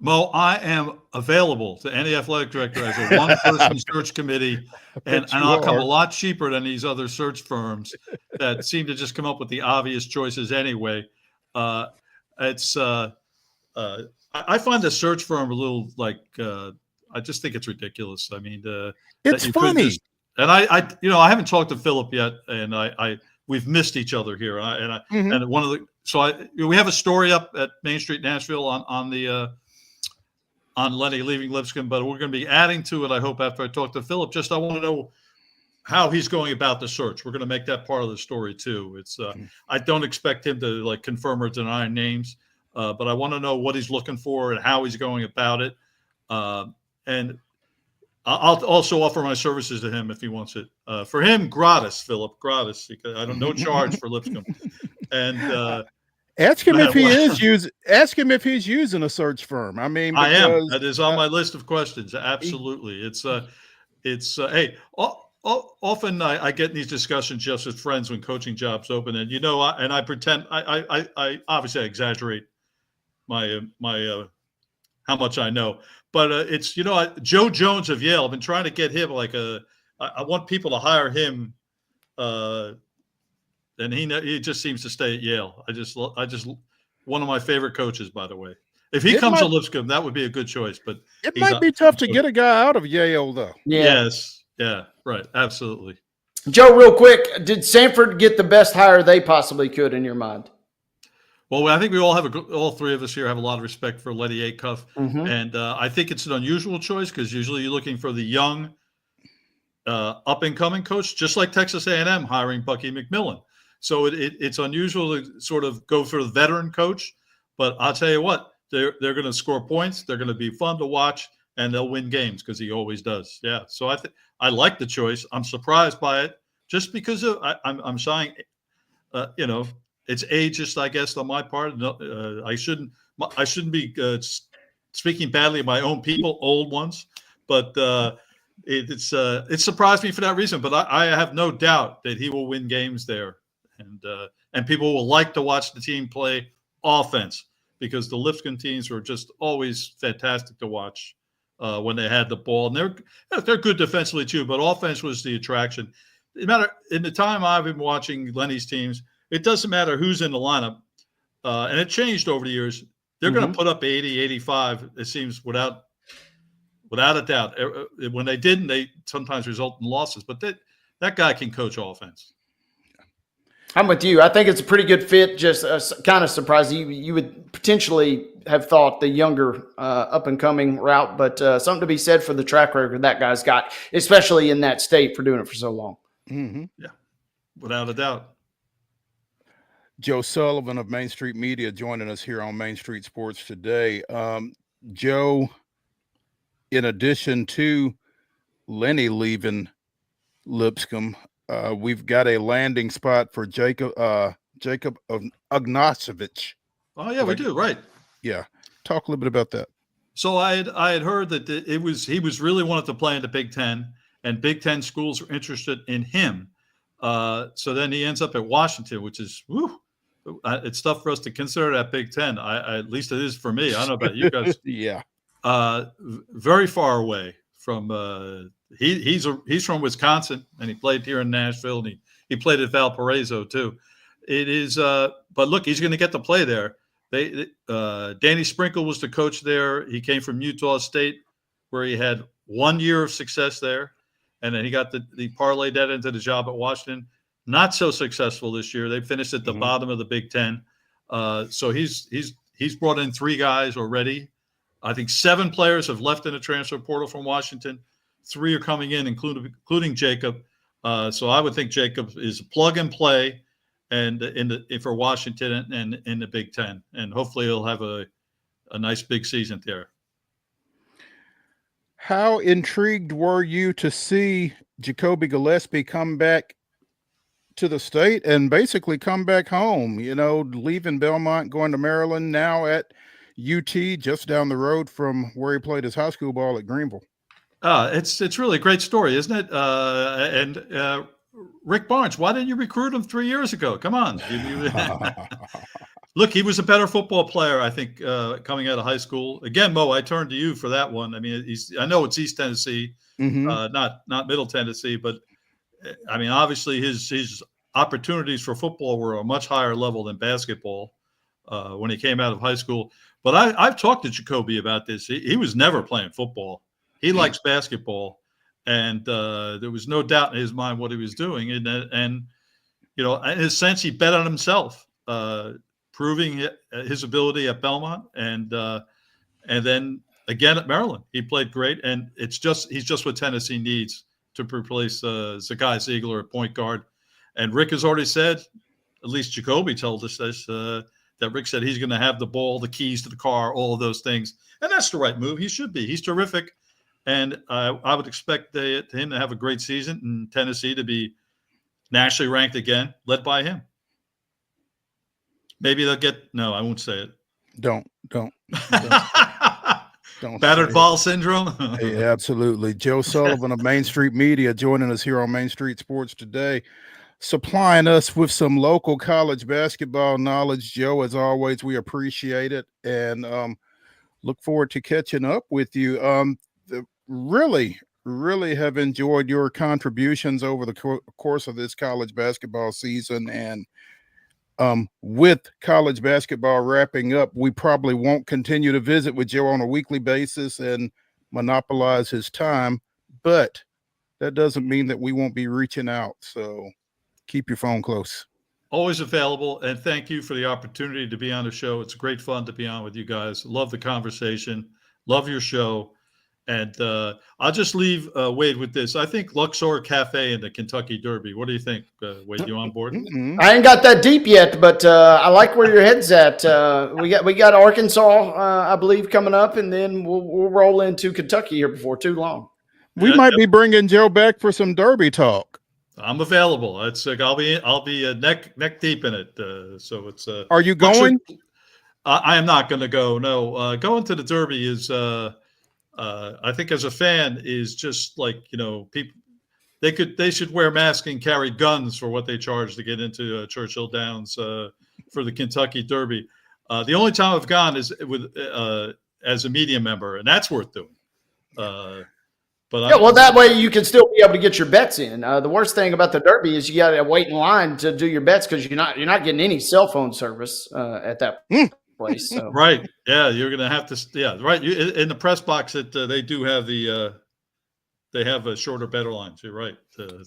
Mo, I am available to any athletic director as a one-person search committee, and I'll come a lot cheaper than these other search firms that seem to just come up with the obvious choices anyway. I find the search firm a little like I just think it's ridiculous. I mean, it's funny. And I haven't talked to Philip yet, and we've missed each other here. And one of the we have a story up at Main Street Nashville on on Lenny leaving Lipscomb, but we're going to be adding to it, I hope, after I talk to Philip. Just I want to know how he's going about the search. We're going to make that part of the story too. It's I don't expect him to like confirm or deny names, but I want to know what he's looking for and how he's going about it. And I'll also offer my services to him if he wants it. For him, gratis, Philip, gratis. I don't no charge for Lipscomb. And ask him if he is using. Ask him if he's using a search firm. I mean, I am. That is on my list of questions. Absolutely. Hey. Often I get in these discussions just with friends when coaching jobs open, and I pretend I obviously exaggerate my how much I know, but it's Joe Jones of Yale. I've been trying to get him I want people to hire him, and he just seems to stay at Yale. I just one of my favorite coaches, by the way. If he comes to Lipscomb, that would be a good choice. But it might be tough to get a guy out of Yale, though. Yeah. Yes. Yeah, right. Absolutely. Joe, real quick, did Sanford get the best hire they possibly could in your mind? Well, I think we all three of us here have a lot of respect for Lenny Acuff. And I think it's an unusual choice because usually you're looking for the young, up-and-coming coach, just like Texas A&M hiring Bucky McMillan. So it's unusual to sort of go for the veteran coach. But I'll tell you what, they're going to score points. They're going to be fun to watch, and they'll win games because he always does. Yeah, so I like the choice. I'm surprised by it just because I'm saying, it's ageist, I guess, on my part. I shouldn't be speaking badly of my own people, old ones, but it surprised me for that reason. But I have no doubt that he will win games there, and people will like to watch the team play offense because the Lipscomb teams were just always fantastic to watch. When they had the ball, and they're good defensively too, but offense was the attraction. It matter in the time I've been watching Lenny's teams, it doesn't matter who's in the lineup, and it changed over the years. They're going to put up 80, 85. It seems without a doubt. When they didn't, they sometimes result in losses. But that guy can coach offense. I'm with you. I think it's a pretty good fit. Just kind of surprised you would potentially have thought the younger up and coming route, but something to be said for the track record that guy's got, especially in that state for doing it for so long. Yeah, without a doubt. Joe Sullivan of Main Street Media joining us here on Main Street Sports today. Joe, in addition to Lenny leaving Lipscomb, we've got a landing spot for Jacob Ognosevich. Oh yeah, we do, right? Yeah, talk a little bit about that. So I had heard that he was really wanted to play in the Big Ten, and Big Ten schools were interested in him. So then he ends up at Washington, which is it's tough for us to consider that Big Ten. At least it is for me. I don't know about you guys. Yeah, very far away from. He's from Wisconsin, and he played here in Nashville, and he played at Valparaiso too. It is, but look, he's going to get to play there. Danny Sprinkle was the coach there. He came from Utah State, where he had 1 year of success there, and then he got the parlayed that into the job at Washington. Not so successful this year. They finished at the bottom of the Big Ten. So he's brought in 3 guys already. I think 7 players have left in the transfer portal from Washington. 3 are coming in, including Jacob. So I would think Jacob is plug and play, and for Washington and in the Big Ten, and hopefully he'll have a nice big season there. How intrigued were you to see Jacoby Gillespie come back to the state and basically come back home? Leaving Belmont, going to Maryland, now at UT, just down the road from where he played his high school ball at Greenville. It's really a great story, isn't it? And Rick Barnes, why didn't you recruit him 3 years ago? Come on. Look, he was a better football player, I think, coming out of high school. Again, Mo, I turn to you for that one. I mean, I know it's East Tennessee, not Middle Tennessee, but I mean, obviously his opportunities for football were a much higher level than basketball when he came out of high school. But I've talked to Jacoby about this. He was never playing football. He likes basketball, and there was no doubt in his mind what he was doing. And in his sense, he bet on himself, proving his ability at Belmont, and then again at Maryland. He played great, and he's just what Tennessee needs to replace Zakai Ziegler at point guard. And Rick has already said, at least Jacoby told us this, that Rick said he's going to have the ball, the keys to the car, all of those things. And that's the right move. He should be. He's terrific. And I would expect him to have a great season and Tennessee to be nationally ranked again, led by him. Maybe they'll get – no, I won't say it. Don't. Battered ball syndrome? Hey, absolutely. Joe Sullivan of Main Street Media joining us here on Main Street Sports today, supplying us with some local college basketball knowledge. Joe, as always, we appreciate it and look forward to catching up with you. Really have enjoyed your contributions over the course of this college basketball season. And with college basketball wrapping up, we probably won't continue to visit with Joe on a weekly basis and monopolize his time, but that doesn't mean that we won't be reaching out. So keep your phone close. Always available. And thank you for the opportunity to be on the show. It's great fun to be on with you guys. Love the conversation. Love your show. And I'll just leave Wade with this. I think Luxor Cafe in the Kentucky Derby. What do you think, Wade? You on board? I ain't got that deep yet, but I like where your head's at. We got Arkansas, I believe, coming up, and then we'll roll into Kentucky here before too long. We might be bringing Joe back for some Derby talk. I'm available. It's I'll be neck deep in it. So it's. Are you going? I am not going to go. No, going to the Derby is. I think as a fan is just like, people, they should wear masks and carry guns for what they charge to get into Churchill Downs for the Kentucky Derby. The only time I've gone is with as a media member, and that's worth doing. Well, that way you can still be able to get your bets in. The worst thing about the Derby is you got to wait in line to do your bets because you're not getting any cell phone service at that place. So. Right. Yeah. You're going to have to. Yeah. Right. In the press box that they do have they have a shorter, better lines. You're right.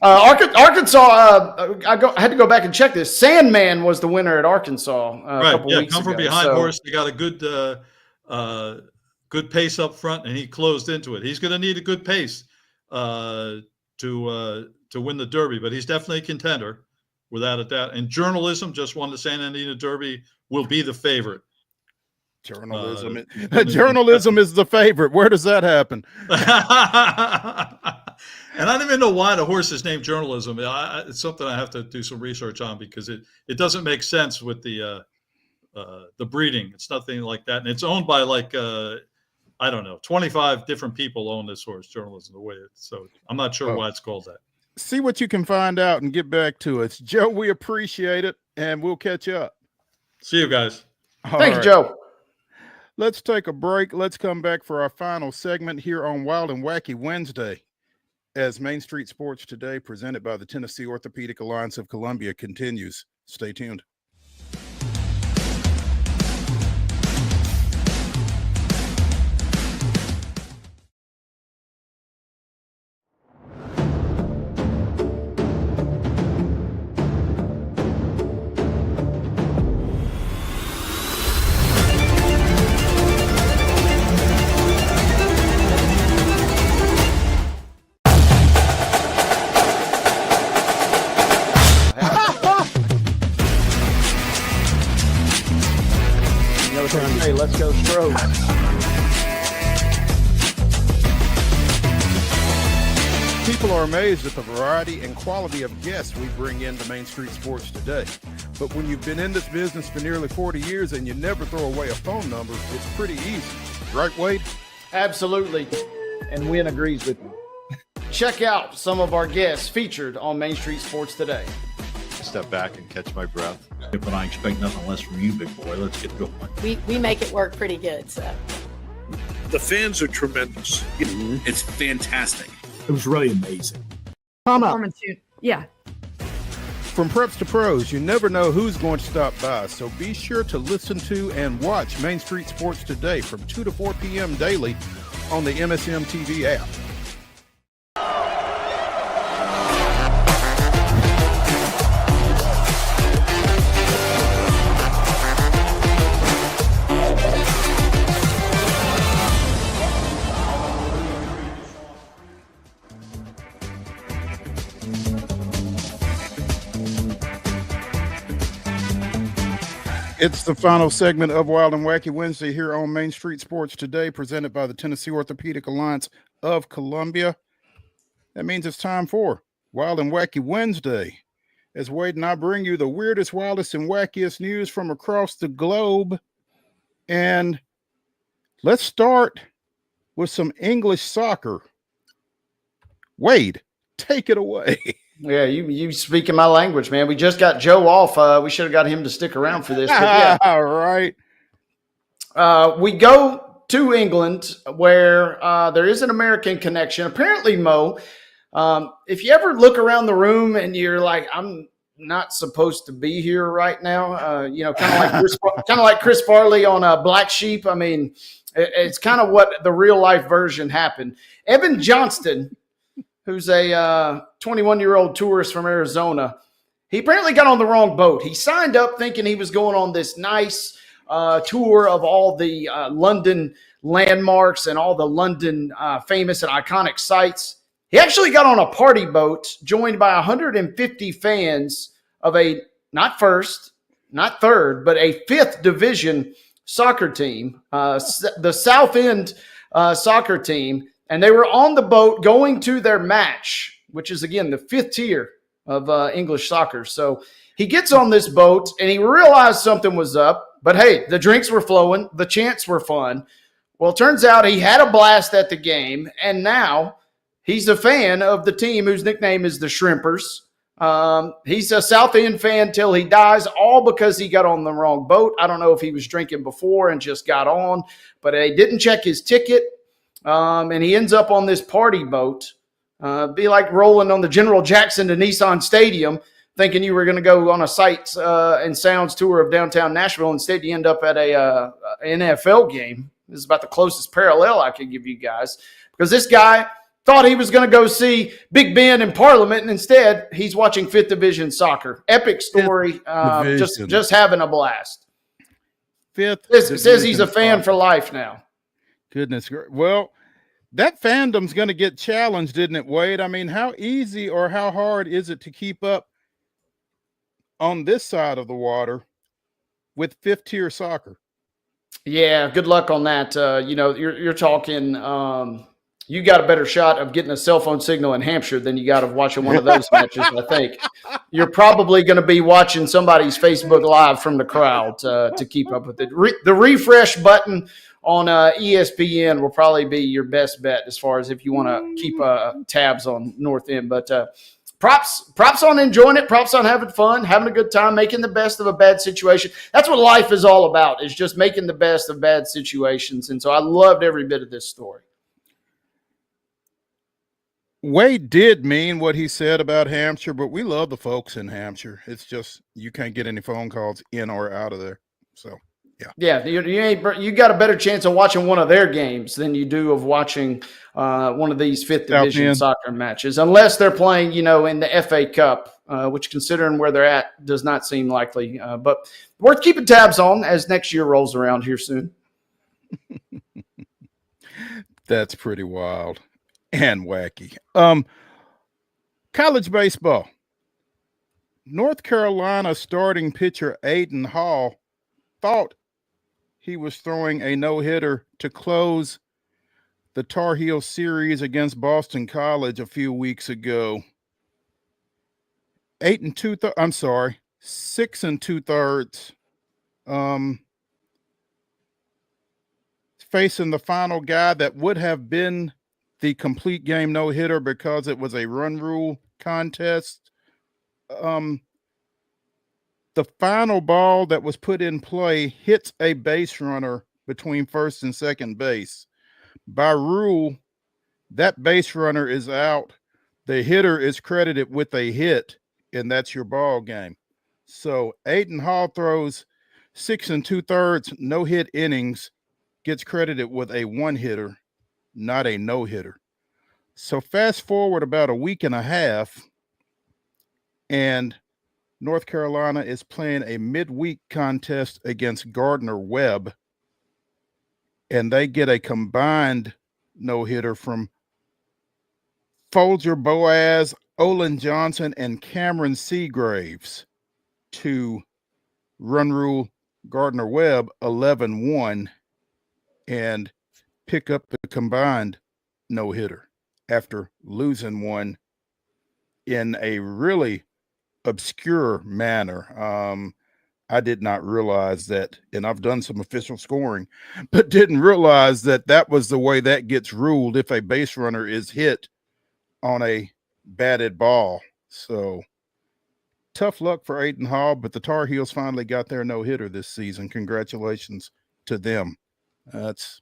Arkansas. I had to go back and check this. Sandman was the winner at Arkansas. A couple weeks come from ago, behind horse. They got a good pace up front, and he closed into it. He's going to need a good pace to win the Derby, but he's definitely a contender without a doubt. And Journalism just won the San Antonio Derby. Will be the favorite. Journalism is the favorite. Where does that happen? And I don't even know why the horse is named Journalism. It's something I have to do some research on because it doesn't make sense with the breeding. It's nothing like that, and it's owned by I don't know, 25 different people own this horse, Journalism. So I'm not sure why it's called that. See what you can find out and get back to us, Joe. We appreciate it, and we'll catch up. See you guys. Thank you, Joe. Let's take a break. Let's come back for our final segment here on Wild and Wacky Wednesday as Main Street Sports Today, presented by the Tennessee Orthopedic Alliance of Columbia, continues. Stay tuned. Hey, let's go Stros. People are amazed at the variety and quality of guests we bring into Main Street Sports Today. But when you've been in this business for nearly 40 years and you never throw away a phone number, it's pretty easy. Right, Wade? Absolutely. And Wynn agrees with me. Check out some of our guests featured on Main Street Sports Today. Step back and catch my breath. But I expect nothing less from you, big boy. Let's get going. We make it work pretty good. So the fans are tremendous. It's fantastic. It was really amazing. Yeah. From preps to pros, you never know who's going to stop by, so be sure to listen to and watch Main Street Sports Today from 2 to 4 p.m. daily on the MSM TV app. It's the final segment of Wild and Wacky Wednesday here on Main Street Sports Today, presented by the Tennessee Orthopedic Alliance of Columbia. That means it's time for Wild and Wacky Wednesday, as Wade and I bring you the weirdest, wildest, and wackiest news from across the globe. And let's start with some English soccer. Wade, take it away. Yeah, you speaking my language, man. We just got Joe off. We should have got him to stick around for this. But yeah. All right. We go to England, where there is an American connection. Apparently, Mo, if you ever look around the room and you're like, I'm not supposed to be here right now, kind of like Chris Farley on Black Sheep. I mean, it's kind of what the real life version happened. Evan Johnston, who's a 21-year-old tourist from Arizona, he apparently got on the wrong boat. He signed up thinking he was going on this nice tour of all the London landmarks and all the London famous and iconic sites. He actually got on a party boat joined by 150 fans of a not first, not third, but a fifth division soccer team, the South End soccer team. And they were on the boat going to their match, which is, again, the fifth tier of English soccer. So he gets on this boat and he realized something was up. But, hey, the drinks were flowing. The chants were fun. Well, it turns out he had a blast at the game, and now he's a fan of the team whose nickname is the Shrimpers. He's a South End fan till he dies, all because he got on the wrong boat. I don't know if he was drinking before and just got on, but he didn't check his ticket. And he ends up on this party boat, be like rolling on the General Jackson to Nissan Stadium, thinking you were going to go on a sights and sounds tour of downtown Nashville. Instead, you end up at a NFL game. This is about the closest parallel I could give you guys, because this guy thought he was going to go see Big Ben in Parliament, and instead he's watching Fifth Division soccer. Epic story. Just having a blast. Says he's a fan for life now. Goodness. Well, that fandom's going to get challenged, isn't it, Wade? I mean, how easy or how hard is it to keep up on this side of the water with fifth tier soccer? Yeah, good luck on that. You're talking, you got a better shot of getting a cell phone signal in Hampshire than you got of watching one of those matches, I think. You're probably going to be watching somebody's Facebook Live from the crowd to keep up with it. The refresh button on ESPN will probably be your best bet as far as if you want to keep tabs on North End. But props on enjoying it, props on having fun, having a good time, making the best of a bad situation. That's what life is all about, is just making the best of bad situations. And so I loved every bit of this story. Wade did mean what he said about Hampshire, but we love the folks in Hampshire. It's just you can't get any phone calls in or out of there. So. Yeah, you got a better chance of watching one of their games than you do of watching one of these fifth division soccer matches, unless they're playing, in the FA Cup, which, considering where they're at, does not seem likely. But worth keeping tabs on as next year rolls around here soon. That's pretty wild and wacky. College baseball. North Carolina starting pitcher Aiden Hall thought he was throwing a no-hitter to close the Tar Heel series against Boston College a few weeks ago. 6 2/3. Facing the final guy that would have been the complete game no-hitter because it was a run rule contest. The final ball that was put in play hits a base runner between first and second base. By rule, that base runner is out. The hitter is credited with a hit, and that's your ball game. So Aiden Hall throws 6 2/3 no-hit innings, gets credited with a one-hitter, not a no-hitter. So fast forward about a week and a half, and North Carolina is playing a midweek contest against Gardner-Webb, and they get a combined no-hitter from Folger Boaz, Olin Johnson, and Cameron Seagraves to run rule Gardner-Webb 11-1 and pick up the combined no-hitter after losing one in a really obscure manner. I did not realize that, and I've done some official scoring, but didn't realize that that was the way that gets ruled if a base runner is hit on a batted ball. So tough luck for Aiden Hall, but the Tar Heels finally got their no-hitter this season. Congratulations to them. That's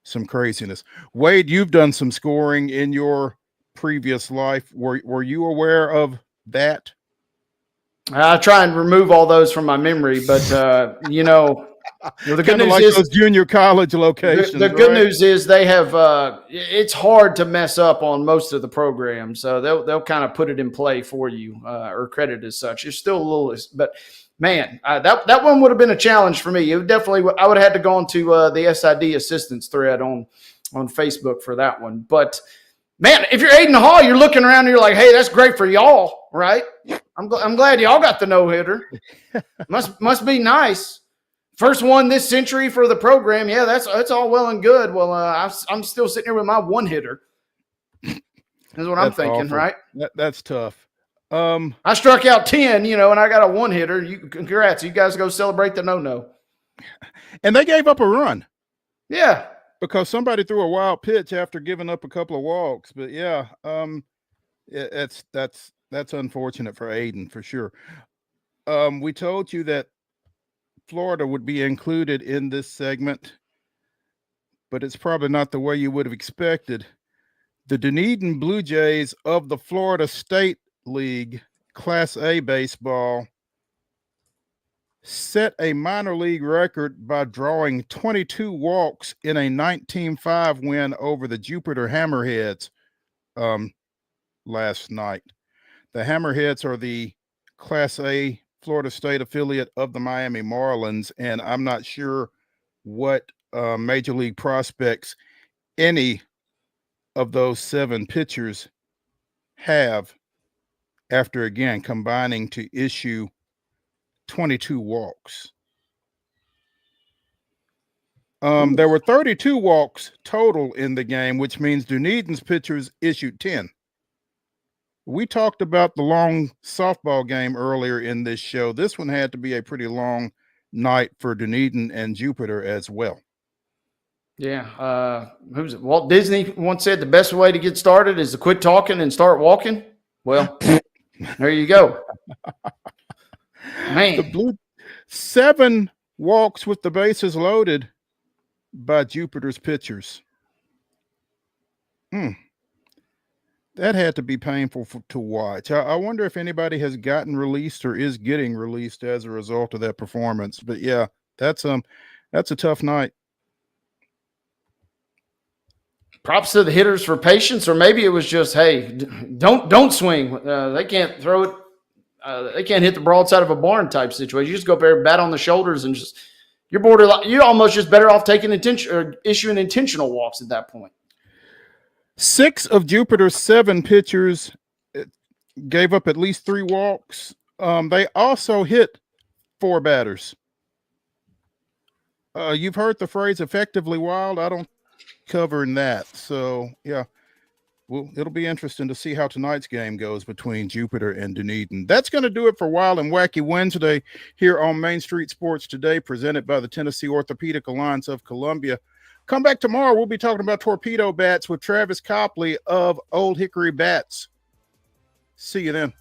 some craziness. Wade, you've done some scoring in your previous life. Were you aware of that? I try and remove all those from my memory, but the good news like is those junior college locations. The good news is they have. It's hard to mess up on most of the programs, so they'll kind of put it in play for you or credit as such. It's still a little, but man, that one would have been a challenge for me. It would definitely. I would have had to go onto the SID assistance thread on Facebook for that one. But man, if you're Aiden Hall, you're looking around and you're like, hey, that's great for y'all, right? I'm glad y'all got the no-hitter. Must be nice. First one this century for the program. Yeah, that's all well and good. Well, I'm still sitting here with my one-hitter. That's what I'm thinking, awful. right? That's tough. I struck out 10, and I got a one-hitter. Congrats. You guys go celebrate the no-no. And they gave up a run. Yeah. Because somebody threw a wild pitch after giving up a couple of walks. But yeah, that's unfortunate for Aiden for sure. We told you that Florida would be included in this segment, but it's probably not the way you would have expected. The Dunedin Blue Jays of the Florida State League Class A baseball set a minor league record by drawing 22 walks in a 19-5 win over the Jupiter Hammerheads last night. The Hammerheads are the Class A Florida State affiliate of the Miami Marlins, and I'm not sure what major league prospects any of those 7 pitchers have after, again, combining to issue 22 walks. There were 32 walks total in the game, which means Dunedin's pitchers issued 10. We talked about the long softball game earlier in this show. This one had to be a pretty long night for Dunedin and Jupiter as well. Yeah. Who's it? Walt Disney once said the best way to get started is to quit talking and start walking. Well, there you go. Man. 7 walks with the bases loaded by Jupiter's pitchers. That had to be painful to watch. I wonder if anybody has gotten released or is getting released as a result of that performance. But yeah, that's a tough night. Props to the hitters for patience, or maybe it was just, hey, don't swing. They can't throw it. They can't hit the broadside of a barn type situation. You just go up there, bat on the shoulders, and just you're almost just better off taking issuing intentional walks at that point. 6 of Jupiter's 7 pitchers gave up at least 3 walks. They also hit 4 batters. You've heard the phrase effectively wild. I don't cover in that. So yeah, well, it'll be interesting to see how tonight's game goes between Jupiter and Dunedin. That's going to do it for Wild and Wacky Wednesday here on Main Street Sports Today, presented by the Tennessee Orthopedic Alliance of Columbia. Come back tomorrow. We'll be talking about torpedo bats with Travis Copley of Old Hickory Bats. See you then.